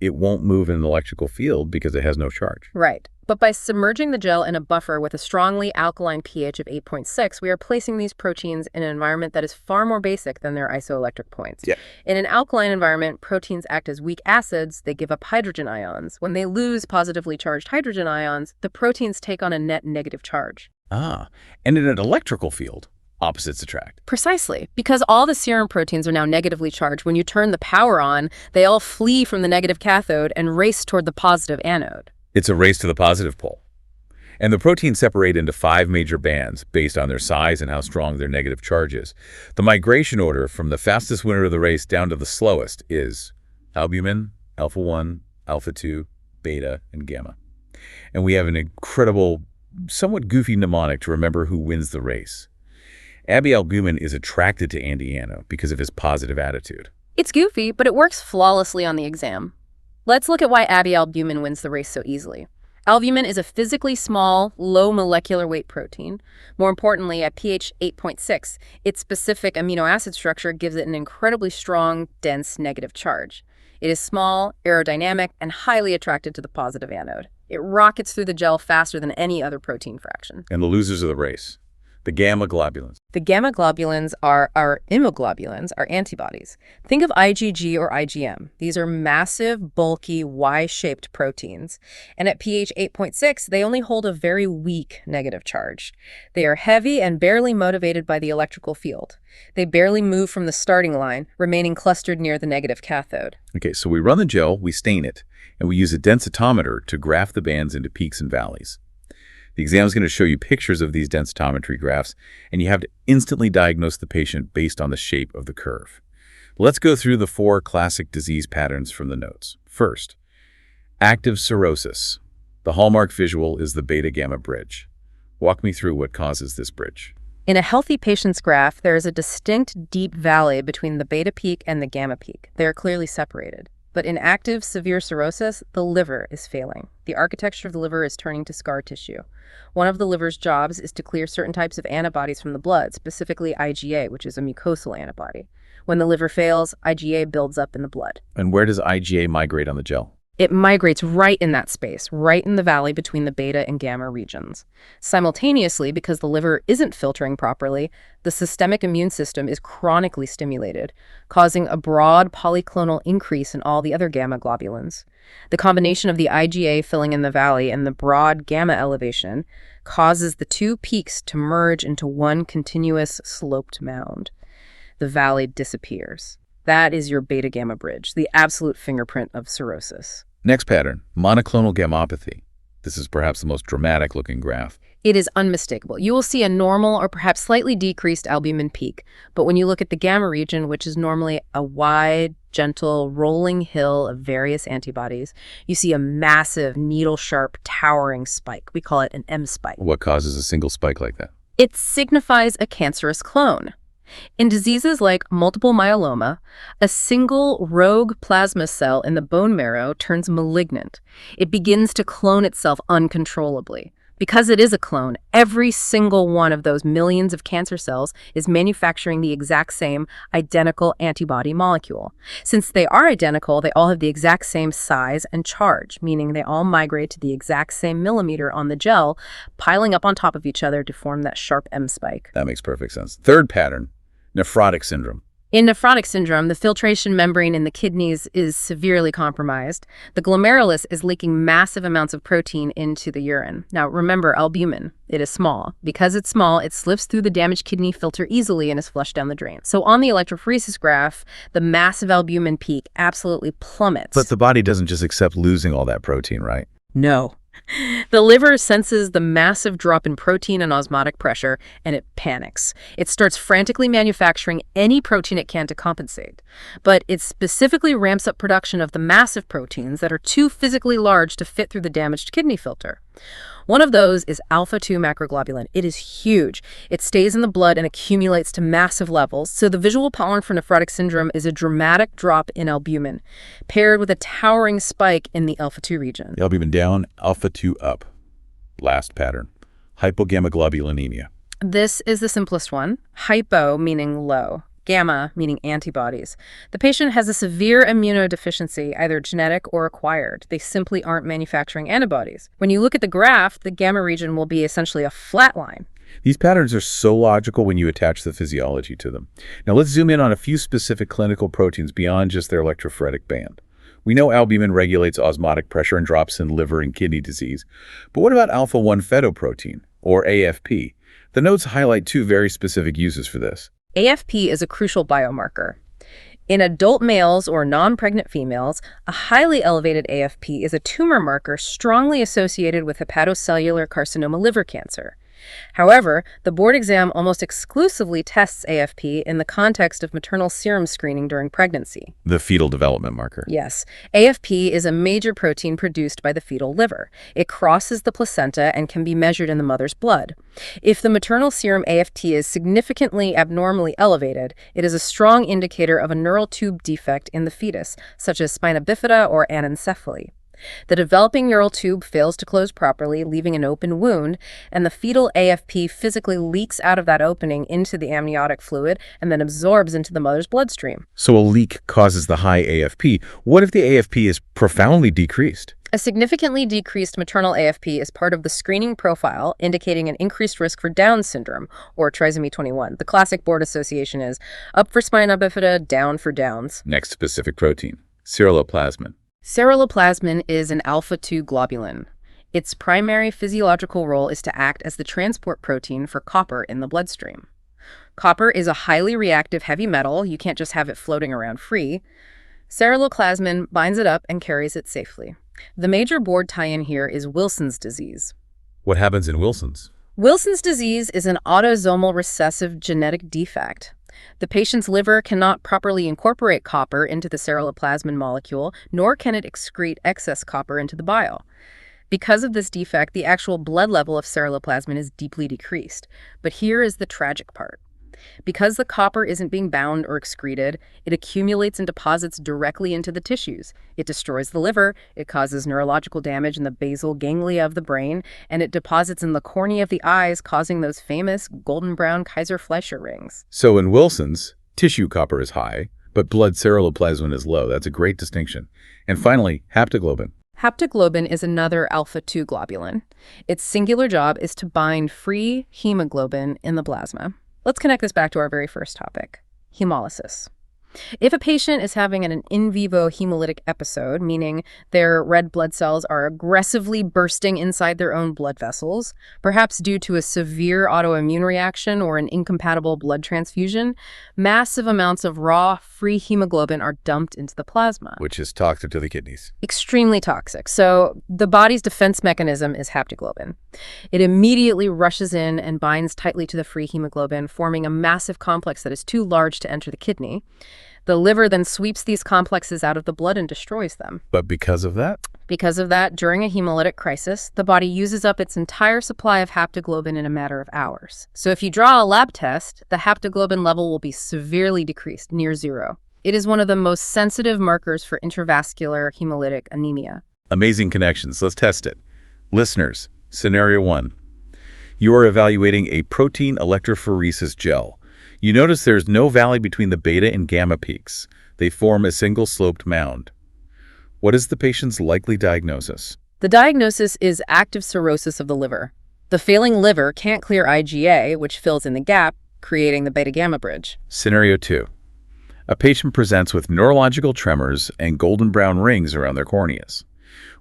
it won't move in an electrical field because it has no charge.
Right. But by submerging the gel in a buffer with a strongly alkaline pH of 8.6, we are placing these proteins in an environment that is far more basic than their isoelectric points.
Yeah.
In an alkaline environment, proteins act as weak acids. They give up hydrogen ions. When they lose positively charged hydrogen ions, the proteins take on a net negative charge.
And in an electrical field, opposites attract.
Precisely. Because all the serum proteins are now negatively charged, when you turn the power on, they all flee from the negative cathode and race toward the positive anode.
It's a race to the positive pole. And the proteins separate into 5 major bands based on their size and how strong their negative charge is. The migration order from the fastest winner of the race down to the slowest is albumin, alpha 1, alpha 2, beta, and gamma. And we have an incredible, somewhat goofy mnemonic to remember who wins the race. Albumin is attracted to Andy Anno because of his positive attitude.
It's goofy, but it works flawlessly on the exam. Let's look at why albumin wins the race so easily. Albumin is a physically small, low molecular weight protein. More importantly, at pH 8.6, its specific amino acid structure gives it an incredibly strong, dense negative charge. It is small, aerodynamic, and highly attracted to the positive anode. It rockets through the gel faster than any other protein fraction.
And the losers of the race, the gamma globulins.
The gamma globulins are our immunoglobulins, our antibodies. Think of IgG or IgM. These are massive, bulky, Y-shaped proteins. And at pH 8.6, they only hold a very weak negative charge. They are heavy and barely motivated by the electrical field. They barely move from the starting line, remaining clustered near the negative cathode.
Okay, so we run the gel, we stain it, and we use a densitometer to graph the bands into peaks and valleys. The exam is going to show you pictures of these densitometry graphs, and you have to instantly diagnose the patient based on the shape of the curve. Let's go through the 4 classic disease patterns from the notes. First, active cirrhosis. The hallmark visual is the beta-gamma bridge. Walk me through what causes this bridge.
In a healthy patient's graph, there is a distinct deep valley between the beta peak and the gamma peak. They are clearly separated. But in active, severe cirrhosis, the liver is failing. The architecture of the liver is turning to scar tissue. One of the liver's jobs is to clear certain types of antibodies from the blood, specifically IgA, which is a mucosal antibody. When the liver fails, IgA builds up in the blood.
And where does IgA migrate on the gel?
It migrates right in that space, right in the valley between the beta and gamma regions. Simultaneously, because the liver isn't filtering properly, the systemic immune system is chronically stimulated, causing a broad polyclonal increase in all the other gamma globulins. The combination of the IgA filling in the valley and the broad gamma elevation causes the 2 peaks to merge into one continuous sloped mound. The valley disappears. That is your beta-gamma bridge, the absolute fingerprint of cirrhosis.
Next pattern, monoclonal gammopathy. This is perhaps the most dramatic-looking graph.
It is unmistakable. You will see a normal or perhaps slightly decreased albumin peak, but when you look at the gamma region, which is normally a wide, gentle, rolling hill of various antibodies, you see a massive, needle-sharp, towering spike. We call it an M spike.
What causes a single spike like that?
It signifies a cancerous clone. In diseases like multiple myeloma, a single rogue plasma cell in the bone marrow turns malignant. It begins to clone itself uncontrollably. Because it is a clone, every single one of those millions of cancer cells is manufacturing the exact same identical antibody molecule. Since they are identical, they all have the exact same size and charge, meaning they all migrate to the exact same millimeter on the gel, piling up on top of each other to form that sharp M spike.
That makes perfect sense. Third pattern, nephrotic syndrome.
In nephrotic syndrome, the filtration membrane in the kidneys is severely compromised. The glomerulus is leaking massive amounts of protein into the urine. Now, remember albumin. It is small. Because it's small, it slips through the damaged kidney filter easily and is flushed down the drain. So on the electrophoresis graph, the massive albumin peak absolutely plummets.
But the body doesn't just accept losing all that protein, right?
No. The liver senses the massive drop in protein and osmotic pressure, and it panics. It starts frantically manufacturing any protein it can to compensate. But it specifically ramps up production of the massive proteins that are too physically large to fit through the damaged kidney filter. One of those is alpha-2 macroglobulin. It is huge. It stays in the blood and accumulates to massive levels, so the visual pattern for nephrotic syndrome is a dramatic drop in albumin, paired with a towering spike in the alpha-2 region.
The albumin down, alpha-2 up. Last pattern, hypogammaglobulinemia.
This is the simplest one. Hypo meaning low. Gamma meaning antibodies. The patient has a severe immunodeficiency, either genetic or acquired. They simply aren't manufacturing antibodies. When you look at the graph, the gamma region will be essentially a flat line.
These patterns are so logical when you attach the physiology to them. Now let's zoom in on a few specific clinical proteins beyond just their electrophoretic band. We know albumin regulates osmotic pressure and drops in liver and kidney disease. But what about alpha-1 fetoprotein, or AFP? The notes highlight two very specific uses for this.
AFP is a crucial biomarker. In adult males or non-pregnant females, a highly elevated AFP is a tumor marker strongly associated with hepatocellular carcinoma liver cancer. However, the board exam almost exclusively tests AFP in the context of maternal serum screening during pregnancy.
The fetal development marker.
Yes. AFP is a major protein produced by the fetal liver. It crosses the placenta and can be measured in the mother's blood. If the maternal serum AFP is significantly abnormally elevated, it is a strong indicator of a neural tube defect in the fetus, such as spina bifida or anencephaly. The developing neural tube fails to close properly, leaving an open wound, and the fetal AFP physically leaks out of that opening into the amniotic fluid and then absorbs into the mother's bloodstream.
So a leak causes the high AFP. What if the AFP is profoundly decreased?
A significantly decreased maternal AFP is part of the screening profile, indicating an increased risk for Down syndrome, or trisomy 21. The classic board association is up for spina bifida, down for Downs.
Next specific protein, ceruloplasmin.
Ceruloplasmin is an alpha-2 globulin. Its primary physiological role is to act as the transport protein for copper in the bloodstream. Copper is a highly reactive heavy metal. You can't just have it floating around free. Ceruloplasmin binds it up and carries it safely. The major board tie-in here is Wilson's disease.
What happens in Wilson's?
Wilson's disease is an autosomal recessive genetic defect. The patient's liver cannot properly incorporate copper into the ceruloplasmin molecule, nor can it excrete excess copper into the bile. Because of this defect, the actual blood level of ceruloplasmin is deeply decreased. But here is the tragic part. Because the copper isn't being bound or excreted, it accumulates and deposits directly into the tissues. It destroys the liver, it causes neurological damage in the basal ganglia of the brain, and it deposits in the cornea of the eyes, causing those famous golden brown Kaiser-Fleischer rings.
So in Wilson's, tissue copper is high, but blood ceruloplasmin is low. That's a great distinction. And finally, haptoglobin.
Haptoglobin is another alpha-2 globulin. Its singular job is to bind free hemoglobin in the plasma. Let's connect this back to our very first topic, hemolysis. If a patient is having an in vivo hemolytic episode, meaning their red blood cells are aggressively bursting inside their own blood vessels, perhaps due to a severe autoimmune reaction or an incompatible blood transfusion, massive amounts of raw, free hemoglobin are dumped into the plasma.
Which is toxic to the kidneys.
Extremely toxic. So the body's defense mechanism is haptoglobin. It immediately rushes in and binds tightly to the free hemoglobin, forming a massive complex that is too large to enter the kidney. The liver then sweeps these complexes out of the blood and destroys them.
But because of that?
Because of that, during a hemolytic crisis, the body uses up its entire supply of haptoglobin in a matter of hours. So if you draw a lab test, the haptoglobin level will be severely decreased, near zero. It is one of the most sensitive markers for intravascular hemolytic anemia.
Amazing connections. Let's test it. Listeners, scenario 1. You are evaluating a protein electrophoresis gel. You notice there's no valley between the beta and gamma peaks. They form a single sloped mound. What is the patient's likely diagnosis?
The diagnosis is active cirrhosis of the liver. The failing liver can't clear IgA, which fills in the gap, creating the beta-gamma bridge.
Scenario 2. A patient presents with neurological tremors and golden brown rings around their corneas.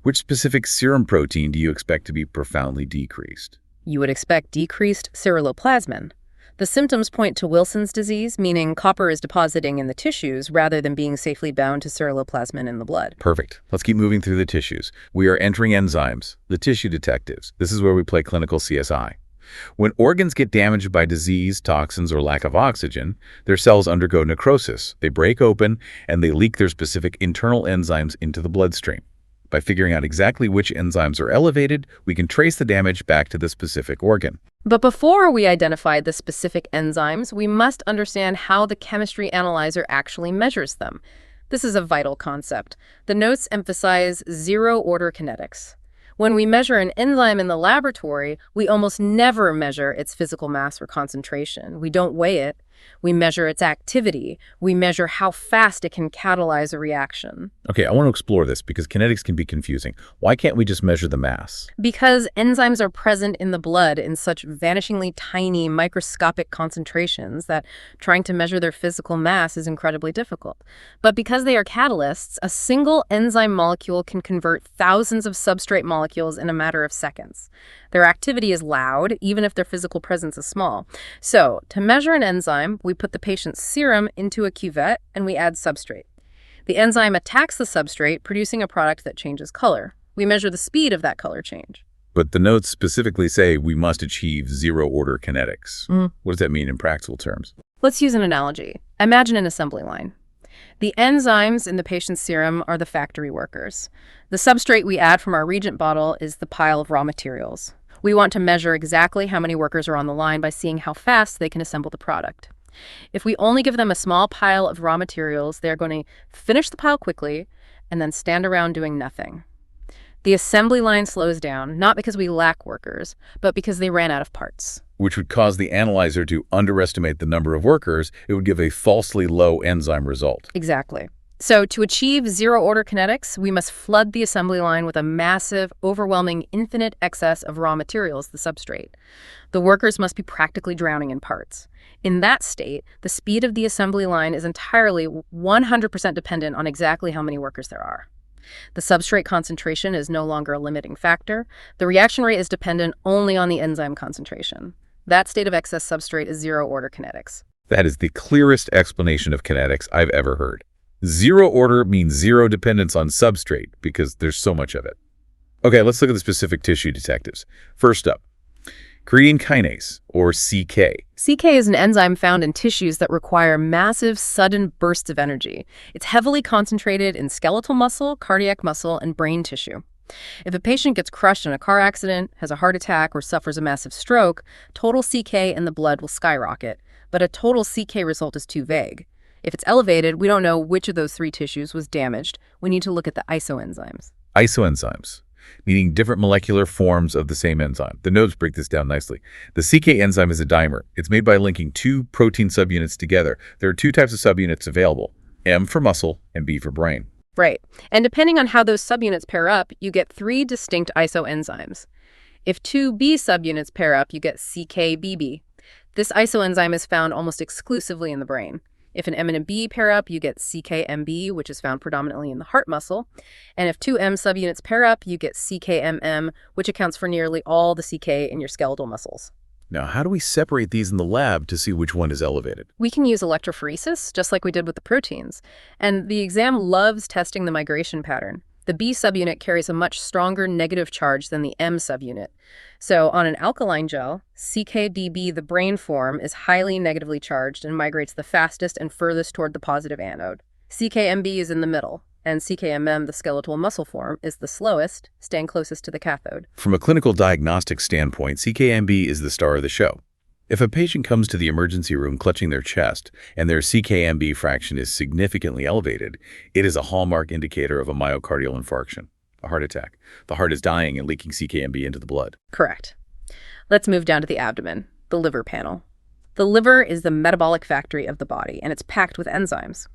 Which specific serum protein do you expect to be profoundly decreased?
You would expect decreased ceruloplasmin. The symptoms point to Wilson's disease, meaning copper is depositing in the tissues rather than being safely bound to ceruloplasmin in the blood.
Perfect. Let's keep moving through the tissues. We are entering enzymes, the tissue detectives. This is where we play clinical CSI. When organs get damaged by disease, toxins, or lack of oxygen, their cells undergo necrosis. They break open, and they leak their specific internal enzymes into the bloodstream. By figuring out exactly which enzymes are elevated, we can trace the damage back to the specific organ.
But before we identify the specific enzymes, we must understand how the chemistry analyzer actually measures them. This is a vital concept. The notes emphasize zero-order kinetics. When we measure an enzyme in the laboratory, we almost never measure its physical mass or concentration. We don't weigh it. We measure its activity. We measure how fast it can catalyze a reaction.
Okay, I want to explore this because kinetics can be confusing. Why can't we just measure the mass?
Because enzymes are present in the blood in such vanishingly tiny microscopic concentrations that trying to measure their physical mass is incredibly difficult. But because they are catalysts, a single enzyme molecule can convert thousands of substrate molecules in a matter of seconds. Their activity is loud, even if their physical presence is small. So, to measure an enzyme, we put the patient's serum into a cuvette and we add substrate. The enzyme attacks the substrate, producing a product that changes color. We measure the speed of that color change.
But the notes specifically say we must achieve zero-order kinetics. What does that mean in practical terms?
Let's use an analogy. Imagine an assembly line. The enzymes in the patient's serum are the factory workers. The substrate we add from our reagent bottle is the pile of raw materials. We want to measure exactly how many workers are on the line by seeing how fast they can assemble the product. If we only give them a small pile of raw materials, they're going to finish the pile quickly and then stand around doing nothing. The assembly line slows down, not because we lack workers, but because they ran out of parts.
Which would cause the analyzer to underestimate the number of workers. It would give a falsely low enzyme result.
Exactly. So to achieve zero-order kinetics, we must flood the assembly line with a massive, overwhelming, infinite excess of raw materials, the substrate. The workers must be practically drowning in parts. In that state, the speed of the assembly line is entirely 100% dependent on exactly how many workers there are. The substrate concentration is no longer a limiting factor. The reaction rate is dependent only on the enzyme concentration. That state of excess substrate is zero-order kinetics.
That is the clearest explanation of kinetics I've ever heard. Zero order means zero dependence on substrate because there's so much of it. Okay, let's look at the specific tissue detectives. First up, creatine kinase, or CK.
CK is an enzyme found in tissues that require massive, sudden bursts of energy. It's heavily concentrated in skeletal muscle, cardiac muscle, and brain tissue. If a patient gets crushed in a car accident, has a heart attack, or suffers a massive stroke, total CK in the blood will skyrocket, but a total CK result is too vague. If it's elevated, we don't know which of those three tissues was damaged. We need to look at the isoenzymes.
Isoenzymes, meaning different molecular forms of the same enzyme. The notes break this down nicely. The CK enzyme is a dimer. It's made by linking two protein subunits together. There are two types of subunits available, M for muscle and B for brain.
Right. And depending on how those subunits pair up, you get three distinct isoenzymes. If two B subunits pair up, you get CKBB. This isoenzyme is found almost exclusively in the brain. If an M and a B pair up, you get CKMB, which is found predominantly in the heart muscle. And if two M subunits pair up, you get CKMM, which accounts for nearly all the CK in your skeletal muscles.
Now, how do we separate these in the lab to see which one is elevated?
We can use electrophoresis, just like we did with the proteins. And the exam loves testing the migration pattern. The B subunit carries a much stronger negative charge than the M subunit. So on an alkaline gel, CKDB, the brain form, is highly negatively charged and migrates the fastest and furthest toward the positive anode. CKMB is in the middle. and CKMM, the skeletal muscle form, is the slowest, staying closest to the cathode.
From a clinical diagnostic standpoint, CKMB is the star of the show. If a patient comes to the emergency room clutching their chest and their CKMB fraction is significantly elevated, it is a hallmark indicator of a myocardial infarction, a heart attack. The heart is dying and leaking CKMB into the blood.
Correct. Let's move down to the abdomen, the liver panel. The liver is the metabolic factory of the body, and it's packed with enzymes.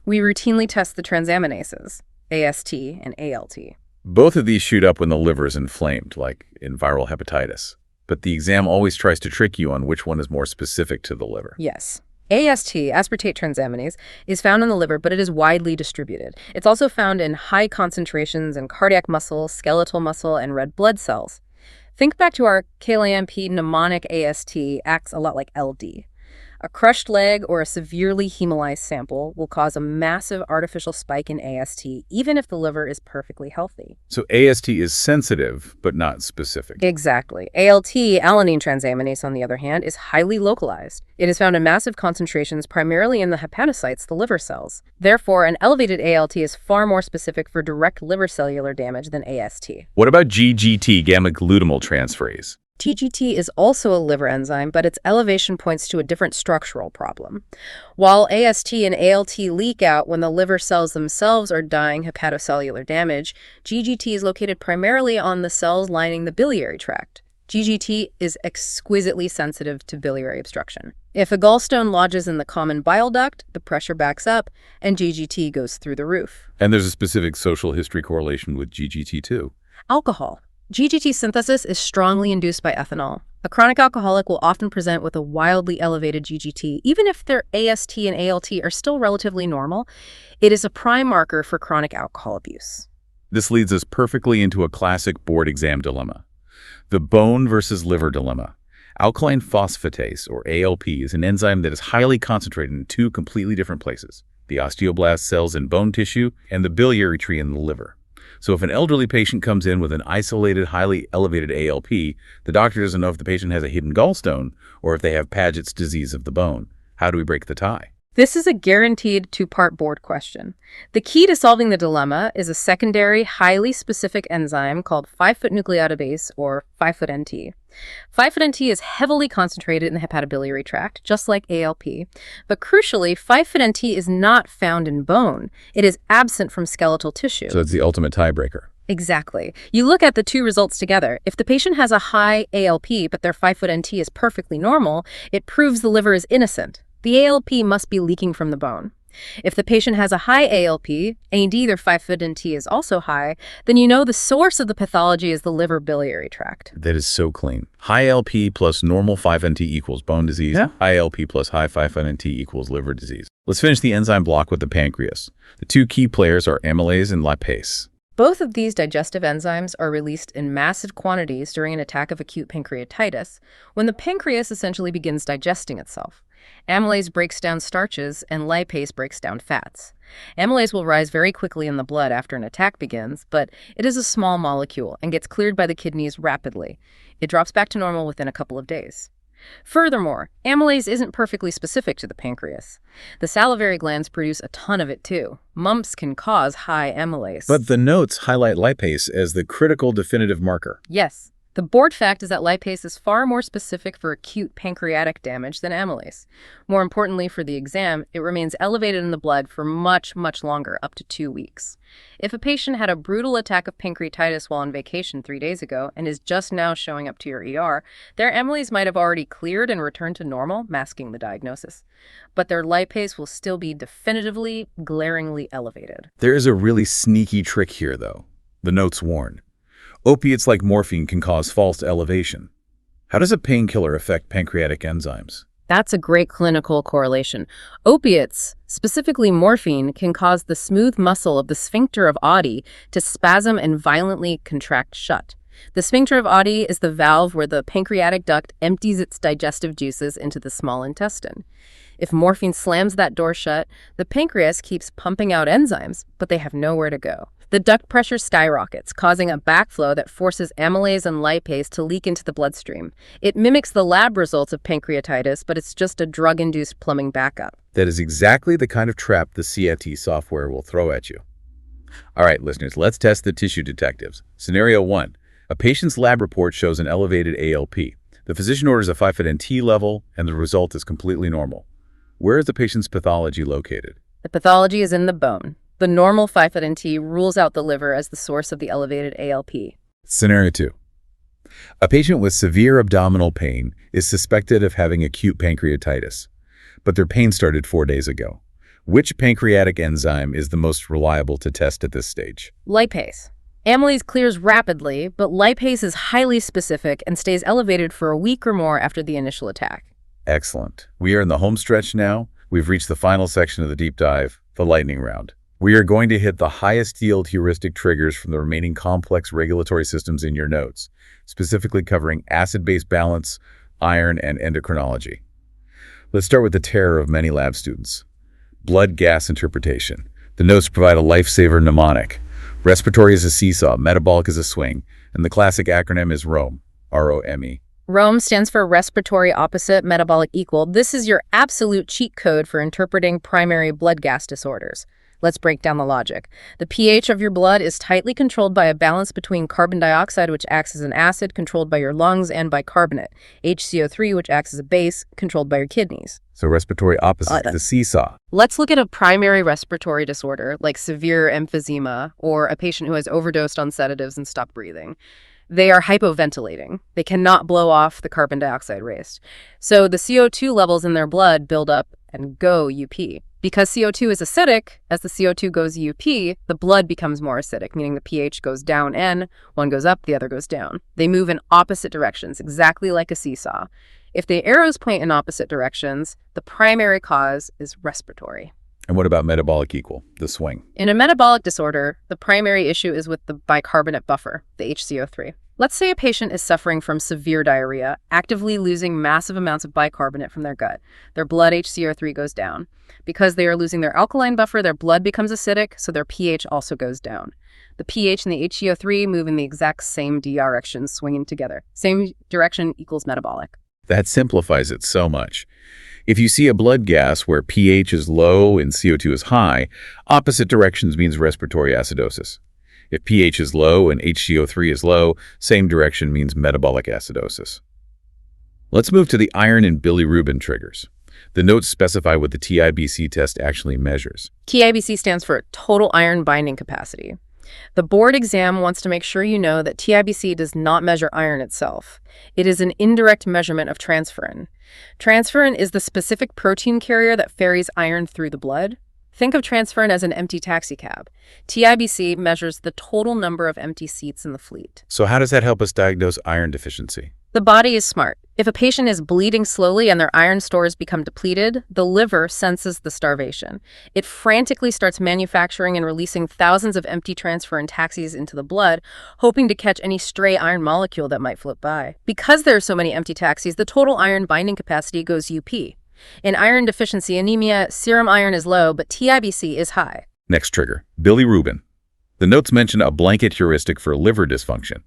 We routinely test the transaminases, AST and ALT.
Both of these shoot up when the liver is inflamed, like in viral hepatitis. But the exam always tries to trick you on which one is more specific to the liver.
Yes. AST, aspartate transaminase, is found in the liver, but it is widely distributed. It's also found in high concentrations in cardiac muscle, skeletal muscle, and red blood cells. Think back to our KLAMP mnemonic AST acts a lot like LD. A crushed leg or a severely hemolyzed sample will cause a massive artificial spike in AST, even if the liver is perfectly healthy.
So AST is sensitive, but not specific.
Exactly. ALT, alanine transaminase, on the other hand, is highly localized. It is found in massive concentrations primarily in the hepatocytes, the liver cells. Therefore, an elevated ALT is far more specific for direct liver cellular damage than AST.
What about GGT, gamma-glutamyl transferase?
TGT is also a liver enzyme, but its elevation points to a different structural problem. While AST and ALT leak out when the liver cells themselves are dying hepatocellular damage, GGT is located primarily on the cells lining the biliary tract. GGT is exquisitely sensitive to biliary obstruction. If a gallstone lodges in the common bile duct, the pressure backs up, and GGT goes through the roof.
And there's a specific social history correlation with GGT too.
Alcohol. GGT synthesis is strongly induced by ethanol. A chronic alcoholic will often present with a wildly elevated GGT, even if their AST and ALT are still relatively normal. It is a prime marker for chronic alcohol abuse.
This leads us perfectly into a classic board exam dilemma. The bone versus liver dilemma. Alkaline phosphatase, or ALP, is an enzyme that is highly concentrated in two completely different places, the osteoblast cells in bone tissue and the biliary tree in the liver. So if an elderly patient comes in with an isolated, highly elevated ALP, the doctor doesn't know if the patient has a hidden gallstone or if they have Paget's disease of the bone. How do we break the tie?
This is a guaranteed two-part board question. The key to solving the dilemma is a secondary, highly specific enzyme called 5'-foot-nucleotidase, or 5'-foot-NT. 5'-foot-NT is heavily concentrated in the hepatobiliary tract, just like ALP. But crucially, 5'-foot-NT is not found in bone. It is absent from skeletal tissue.
So it's the ultimate tiebreaker.
Exactly. You look at the two results together. If the patient has a high ALP, but their 5'-foot-NT is perfectly normal, it proves the liver is innocent. The ALP must be leaking from the bone. If the patient has a high ALP, and indeed their 5'-foot-NT is also high, then you know the source of the pathology is the liver biliary tract.
That is so clean. High LP plus normal 5'-NT equals bone disease.
Yeah.
High LP plus high 5'-NT equals liver disease. Let's finish the enzyme block with the pancreas. The two key players are amylase and lipase.
Both of these digestive enzymes are released in massive quantities during an attack of acute pancreatitis, when the pancreas essentially begins digesting itself. Amylase breaks down starches, and lipase breaks down fats. Amylase will rise very quickly in the blood after an attack begins, but it is a small molecule and gets cleared by the kidneys rapidly. It drops back to normal within a couple of days. Furthermore, amylase isn't perfectly specific to the pancreas. The salivary glands produce a ton of it too. Mumps can cause high amylase.
But the notes highlight lipase as the critical definitive marker.
Yes. The board fact is that lipase is far more specific for acute pancreatic damage than amylase. More importantly for the exam, it remains elevated in the blood for much, much longer, up to 2 weeks. If a patient had a brutal attack of pancreatitis while on vacation 3 days ago and is just now showing up to your ER, their amylase might have already cleared and returned to normal, masking the diagnosis. But their lipase will still be definitively, glaringly elevated.
There is a really sneaky trick here, though. The notes warn. Opiates like morphine can cause false elevation. How does a painkiller affect pancreatic enzymes?
That's a great clinical correlation. Opiates, specifically morphine, can cause the smooth muscle of the sphincter of Oddi to spasm and violently contract shut. The sphincter of Oddi is the valve where the pancreatic duct empties its digestive juices into the small intestine. If morphine slams that door shut, the pancreas keeps pumping out enzymes, but they have nowhere to go. The duct pressure skyrockets, causing a backflow that forces amylase and lipase to leak into the bloodstream. It mimics the lab results of pancreatitis, but it's just a drug-induced plumbing backup.
That is exactly the kind of trap the CAT software will throw at you. All right, listeners, let's test the tissue detectives. Scenario 1. A patient's lab report shows an elevated ALP. The physician orders a 5-foot NT level, and the result is completely normal. Where is the patient's pathology located?
The pathology is in the bone. The normal 5-foot NT rules out the liver as the source of the elevated ALP.
Scenario 2. A patient with severe abdominal pain is suspected of having acute pancreatitis, but their pain started 4 days ago. Which pancreatic enzyme is the most reliable to test at this stage?
Lipase. Amylase clears rapidly, but lipase is highly specific and stays elevated for a week or more after the initial attack.
Excellent. We are in the home stretch now. We've reached the final section of the deep dive, the lightning round. We are going to hit the highest yield heuristic triggers from the remaining complex regulatory systems in your notes, specifically covering acid-base balance, iron, and endocrinology. Let's start with the terror of many lab students. Blood gas interpretation. The notes provide a lifesaver mnemonic. Respiratory is a seesaw, metabolic is a swing, and the classic acronym is ROME, R-O-M-E.
ROME stands for respiratory opposite metabolic equal. This is your absolute cheat code for interpreting primary blood gas disorders. Let's break down the logic. The pH of your blood is tightly controlled by a balance between carbon dioxide, which acts as an acid, controlled by your lungs, and bicarbonate, HCO3, which acts as a base, controlled by your kidneys.
So respiratory opposite is the seesaw.
Let's look at a primary respiratory disorder, like severe emphysema, or a patient who has overdosed on sedatives and stopped breathing. They are hypoventilating. They cannot blow off the carbon dioxide raised. So the CO2 levels in their blood build up and go UP. Because CO2 is acidic, as the CO2 goes UP, the blood becomes more acidic, meaning the pH goes down N, one goes up, the other goes down. They move in opposite directions, exactly like a seesaw. If the arrows point in opposite directions, the primary cause is respiratory.
And what about metabolic equal, the swing?
In a metabolic disorder, the primary issue is with the bicarbonate buffer, the HCO3. Let's say a patient is suffering from severe diarrhea, actively losing massive amounts of bicarbonate from their gut. Their blood HCO3 goes down. Because they are losing their alkaline buffer, their blood becomes acidic, so their pH also goes down. The pH and the HCO3 move in the exact same direction, swinging together. Same direction equals metabolic.
That simplifies it so much. If you see a blood gas where pH is low and CO2 is high, opposite directions means respiratory acidosis. If pH is low and HCO3 is low, same direction means metabolic acidosis. Let's move to the iron and bilirubin triggers. The notes specify what the TIBC test actually measures.
TIBC stands for total iron binding capacity. The board exam wants to make sure you know that TIBC does not measure iron itself. It is an indirect measurement of transferrin. Transferrin is the specific protein carrier that ferries iron through the blood. Think of transferrin as an empty taxicab. TIBC measures the total number of empty seats in the fleet.
So how does that help us diagnose iron deficiency?
The body is smart. If a patient is bleeding slowly and their iron stores become depleted, the liver senses the starvation. It frantically starts manufacturing and releasing thousands of empty transferrin taxis into the blood, hoping to catch any stray iron molecule that might float by. Because there are so many empty taxis, the total iron binding capacity goes UP. In iron deficiency anemia, serum iron is low, but TIBC is high.
Next trigger, bilirubin. The notes mention a blanket heuristic for liver dysfunction.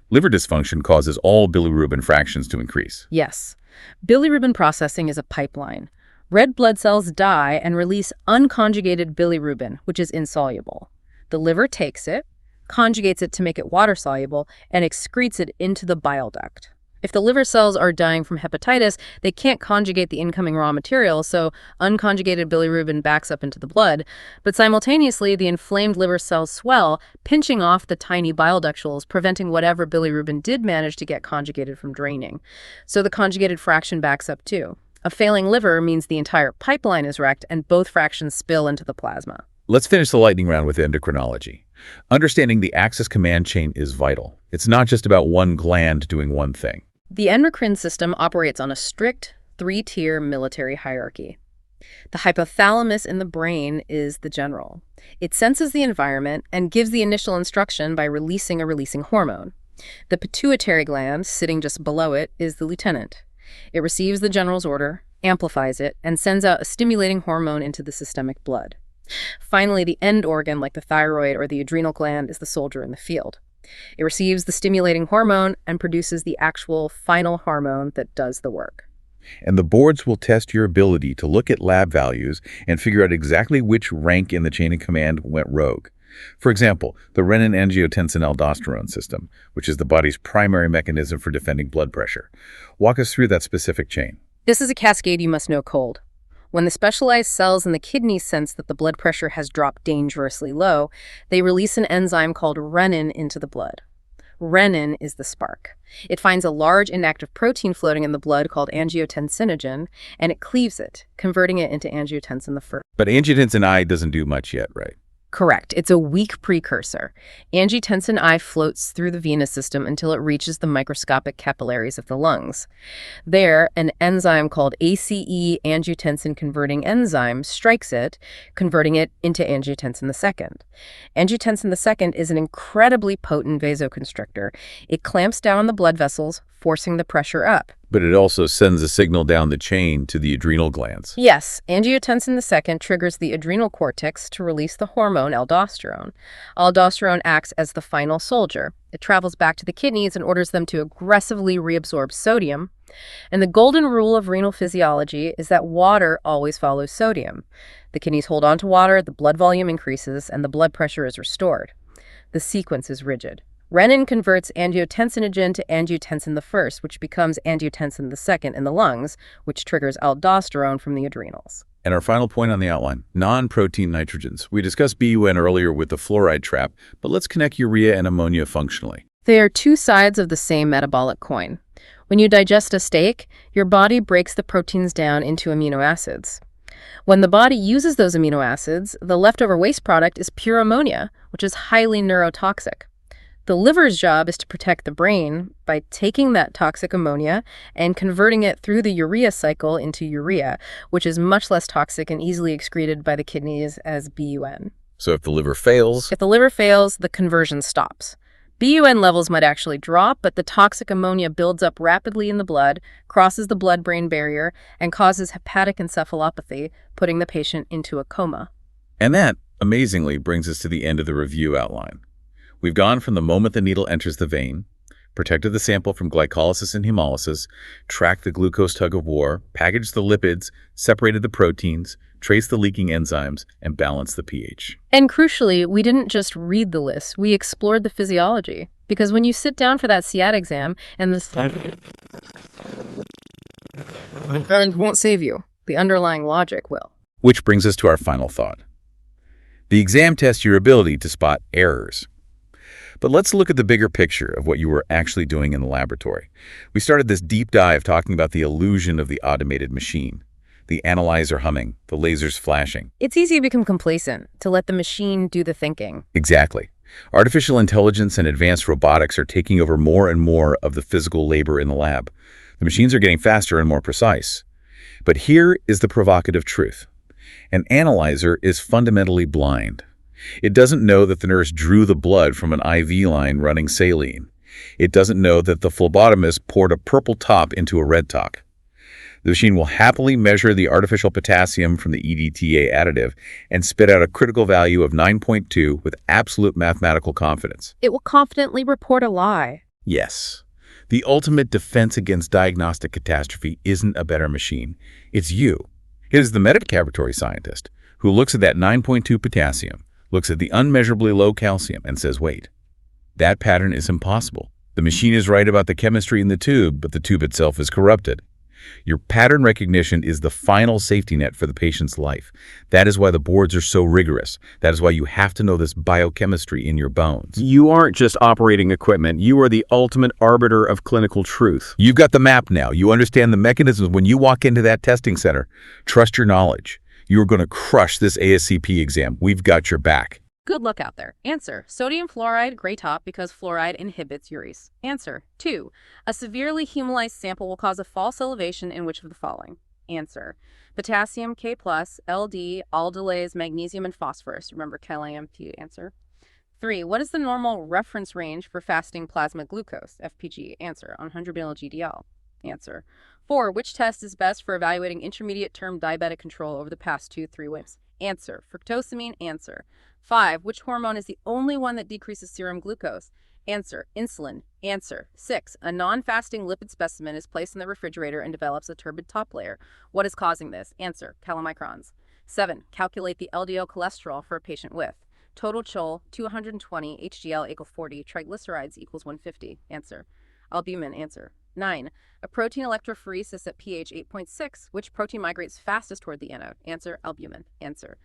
Liver dysfunction causes all bilirubin fractions to increase.
Yes. Bilirubin processing is a pipeline. Red blood cells die and release unconjugated bilirubin, which is insoluble. The liver takes it, conjugates it to make it water-soluble, and excretes it into the bile duct. If the liver cells are dying from hepatitis, they can't conjugate the incoming raw material, so unconjugated bilirubin backs up into the blood. But simultaneously, the inflamed liver cells swell, pinching off the tiny bile ductules, preventing whatever bilirubin did manage to get conjugated from draining. So the conjugated fraction backs up too. A failing liver means the entire pipeline is wrecked and both fractions spill into the plasma.
Let's finish the lightning round with endocrinology. Understanding the axis command chain is vital. It's not just about one gland doing one thing.
The endocrine system operates on a strict three-tier military hierarchy. The hypothalamus in the brain is the general. It senses the environment and gives the initial instruction by releasing a releasing hormone. The pituitary gland, sitting just below it, is the lieutenant. It receives the general's order, amplifies it, and sends out a stimulating hormone into the systemic blood. Finally, the end organ, like the thyroid or the adrenal gland, is the soldier in the field. It receives the stimulating hormone and produces the actual final hormone that does the work.
And the boards will test your ability to look at lab values and figure out exactly which rank in the chain of command went rogue. For example, the renin-angiotensin-aldosterone system, which is the body's primary mechanism for defending blood pressure. Walk us through that specific chain.
This is a cascade you must know cold. When the specialized cells in the kidneys sense that the blood pressure has dropped dangerously low, they release an enzyme called renin into the blood. Renin is the spark. It finds a large inactive protein floating in the blood called angiotensinogen, and it cleaves it, converting it into angiotensin I.
But angiotensin I doesn't do much yet, right?
Correct. It's a weak precursor. Angiotensin I floats through the venous system until it reaches the microscopic capillaries of the lungs. There, an enzyme called ACE, angiotensin converting enzyme, strikes it, converting it into angiotensin II. Angiotensin II is an incredibly potent vasoconstrictor. It clamps down the blood vessels, forcing the pressure up.
But it also sends a signal down the chain to the adrenal glands.
Yes, angiotensin II triggers the adrenal cortex to release the hormone aldosterone. Aldosterone acts as the final soldier. It travels back to the kidneys and orders them to aggressively reabsorb sodium. And the golden rule of renal physiology is that water always follows sodium. The kidneys hold on to water, the blood volume increases, and the blood pressure is restored. The sequence is rigid. Renin converts angiotensinogen to angiotensin I, which becomes angiotensin II in the lungs, which triggers aldosterone from the adrenals.
And our final point on the outline, non-protein nitrogens. We discussed BUN earlier with the fluoride trap, but let's connect urea and ammonia functionally.
They are two sides of the same metabolic coin. When you digest a steak, your body breaks the proteins down into amino acids. When the body uses those amino acids, the leftover waste product is pure ammonia, which is highly neurotoxic. The liver's job is to protect the brain by taking that toxic ammonia and converting it through the urea cycle into urea, which is much less toxic and easily excreted by the kidneys as BUN.
So if the liver fails...
If the liver fails, the conversion stops. BUN levels might actually drop, but the toxic ammonia builds up rapidly in the blood, crosses the blood-brain barrier, and causes hepatic encephalopathy, putting the patient into a coma.
And that, amazingly, brings us to the end of the review outline. We've gone from the moment the needle enters the vein, protected the sample from glycolysis and hemolysis, tracked the glucose tug-of-war, packaged the lipids, separated the proteins, traced the leaking enzymes, and balanced the pH.
And crucially, we didn't just read the list, we explored the physiology. Because when you sit down for that SIAT exam, and this won't save you, the underlying logic will.
Which brings us to our final thought. The exam tests your ability to spot errors. But let's look at the bigger picture of what you were actually doing in the laboratory. We started this deep dive talking about the illusion of the automated machine, the analyzer humming, the lasers flashing.
It's easy to become complacent, to let the machine do the thinking.
Exactly. Artificial intelligence and advanced robotics are taking over more and more of the physical labor in the lab. The machines are getting faster and more precise. But here is the provocative truth. An analyzer is fundamentally blind. It doesn't know that the nurse drew the blood from an IV line running saline. It doesn't know that the phlebotomist poured a purple top into a red top. The machine will happily measure the artificial potassium from the EDTA additive and spit out a critical value of 9.2 with absolute mathematical confidence.
It will confidently report a lie.
Yes. The ultimate defense against diagnostic catastrophe isn't a better machine. It's you. It is the medical laboratory scientist who looks at that 9.2 potassium, looks at the unmeasurably low calcium, and says, wait, that pattern is impossible. The machine is right about the chemistry in the tube, but the tube itself is corrupted. Your pattern recognition is the final safety net for the patient's life. That is why the boards are so rigorous. That is why you have to know this biochemistry in your bones.
You aren't just operating equipment. You are the ultimate arbiter of clinical truth.
You've got the map now. You understand the mechanisms when you walk into that testing center. Trust your knowledge. You're going to crush this ASCP exam. We've got your back.
Good luck out there. Answer: sodium fluoride, gray top, because fluoride inhibits urease. Answer: 2. A severely hemolyzed sample will cause a false elevation in which of the following? Answer: potassium, K+, LD, aldolase, magnesium, and phosphorus. Remember KLAMP answer. 3. What is the normal reference range for fasting plasma glucose, FPG? Answer: 100 mg/dL. Answer: 4. Which test is best for evaluating intermediate-term diabetic control over the past 2-3 weeks? Answer: fructosamine. Answer: 5. Which hormone is the only one that decreases serum glucose? Answer: insulin. Answer: 6. A non-fasting lipid specimen is placed in the refrigerator and develops a turbid top layer. What is causing this? Answer: chylomicrons. 7. Calculate the LDL cholesterol for a patient with Total chol, 220, HDL equal 40, triglycerides equals 150. Answer. Albumin. Answer. 9. A protein electrophoresis at pH 8.6. Which protein migrates fastest toward the anode? Answer. Albumin. Answer.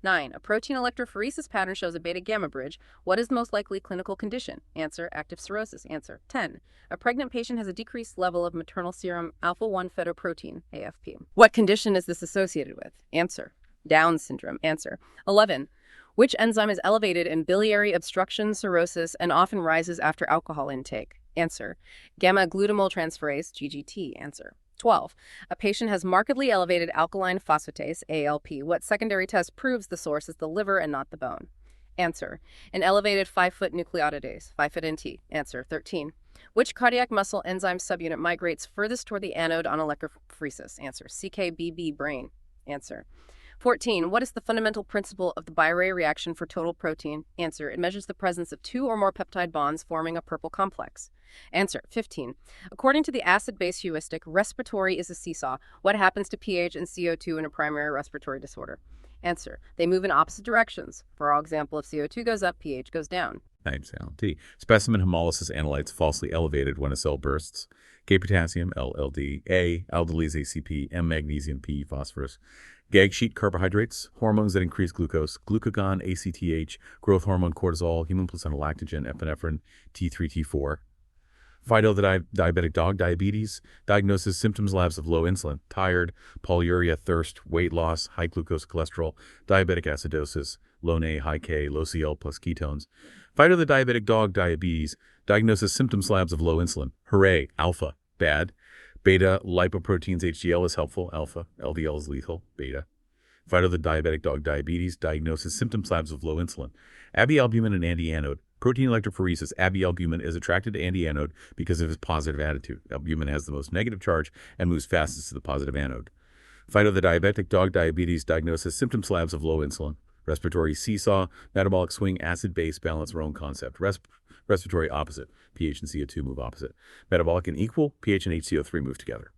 9. A protein electrophoresis pattern shows a beta-gamma bridge. What is the most likely clinical condition? Answer. Active cirrhosis. Answer. 10. A pregnant patient has a decreased level of maternal serum alpha-1 fetoprotein, AFP. What condition is this associated with? Answer. Down syndrome. Answer. 11. Which enzyme is elevated in biliary obstruction cirrhosis and often rises after alcohol intake? Answer. Gamma-glutamyl transferase, GGT. Answer. 12. A patient has markedly elevated alkaline phosphatase, ALP. What secondary test proves the source is the liver and not the bone? Answer. An elevated 5' nucleotidase, 5'NT. Answer. 13. Which cardiac muscle enzyme subunit migrates furthest toward the anode on electrophoresis? Answer. CKBB brain. Answer. 14. What is the fundamental principle of the Biuret reaction for total protein? Answer. It measures the presence of 2 or more peptide bonds forming a purple complex. Answer. 15. According to the acid-base heuristic, respiratory is a seesaw. What happens to pH and CO2 in a primary respiratory disorder? Answer. They move in opposite directions. For example, if CO2 goes up, pH goes down.
T. Specimen hemolysis analytes falsely elevated when a cell bursts. K potassium, LLD, A, aldolase ACP, M magnesium, P phosphorus. Gag sheet carbohydrates, hormones that increase glucose, glucagon, ACTH, growth hormone cortisol, human placenta lactogen, epinephrine, T3, T4. Fido the diabetic dog, diabetes, diagnosis, symptoms, labs of low insulin, tired, polyuria, thirst, weight loss, high glucose cholesterol, diabetic acidosis, low Na, high K, low Cl plus ketones. Fido the diabetic dog, diabetes, diagnosis, symptoms, labs of low insulin. Hooray, alpha, bad. Beta, lipoproteins, HDL is helpful, alpha, LDL is lethal, beta. Fido the diabetic dog, diabetes, diagnosis, symptoms, labs of low insulin. Abialbumin and anti-anode. Protein electrophoresis, abialbumin is attracted to anti-anode because of its positive attitude. Albumin has the most negative charge and moves fastest to the positive anode. Fido the diabetic dog, diabetes, diagnosis, symptoms, labs of low insulin. Respiratory seesaw, metabolic swing, acid-base, balance, Rome concept. Respiratory opposite, pH and CO2 move opposite. Metabolic and equal, pH and HCO3 move together.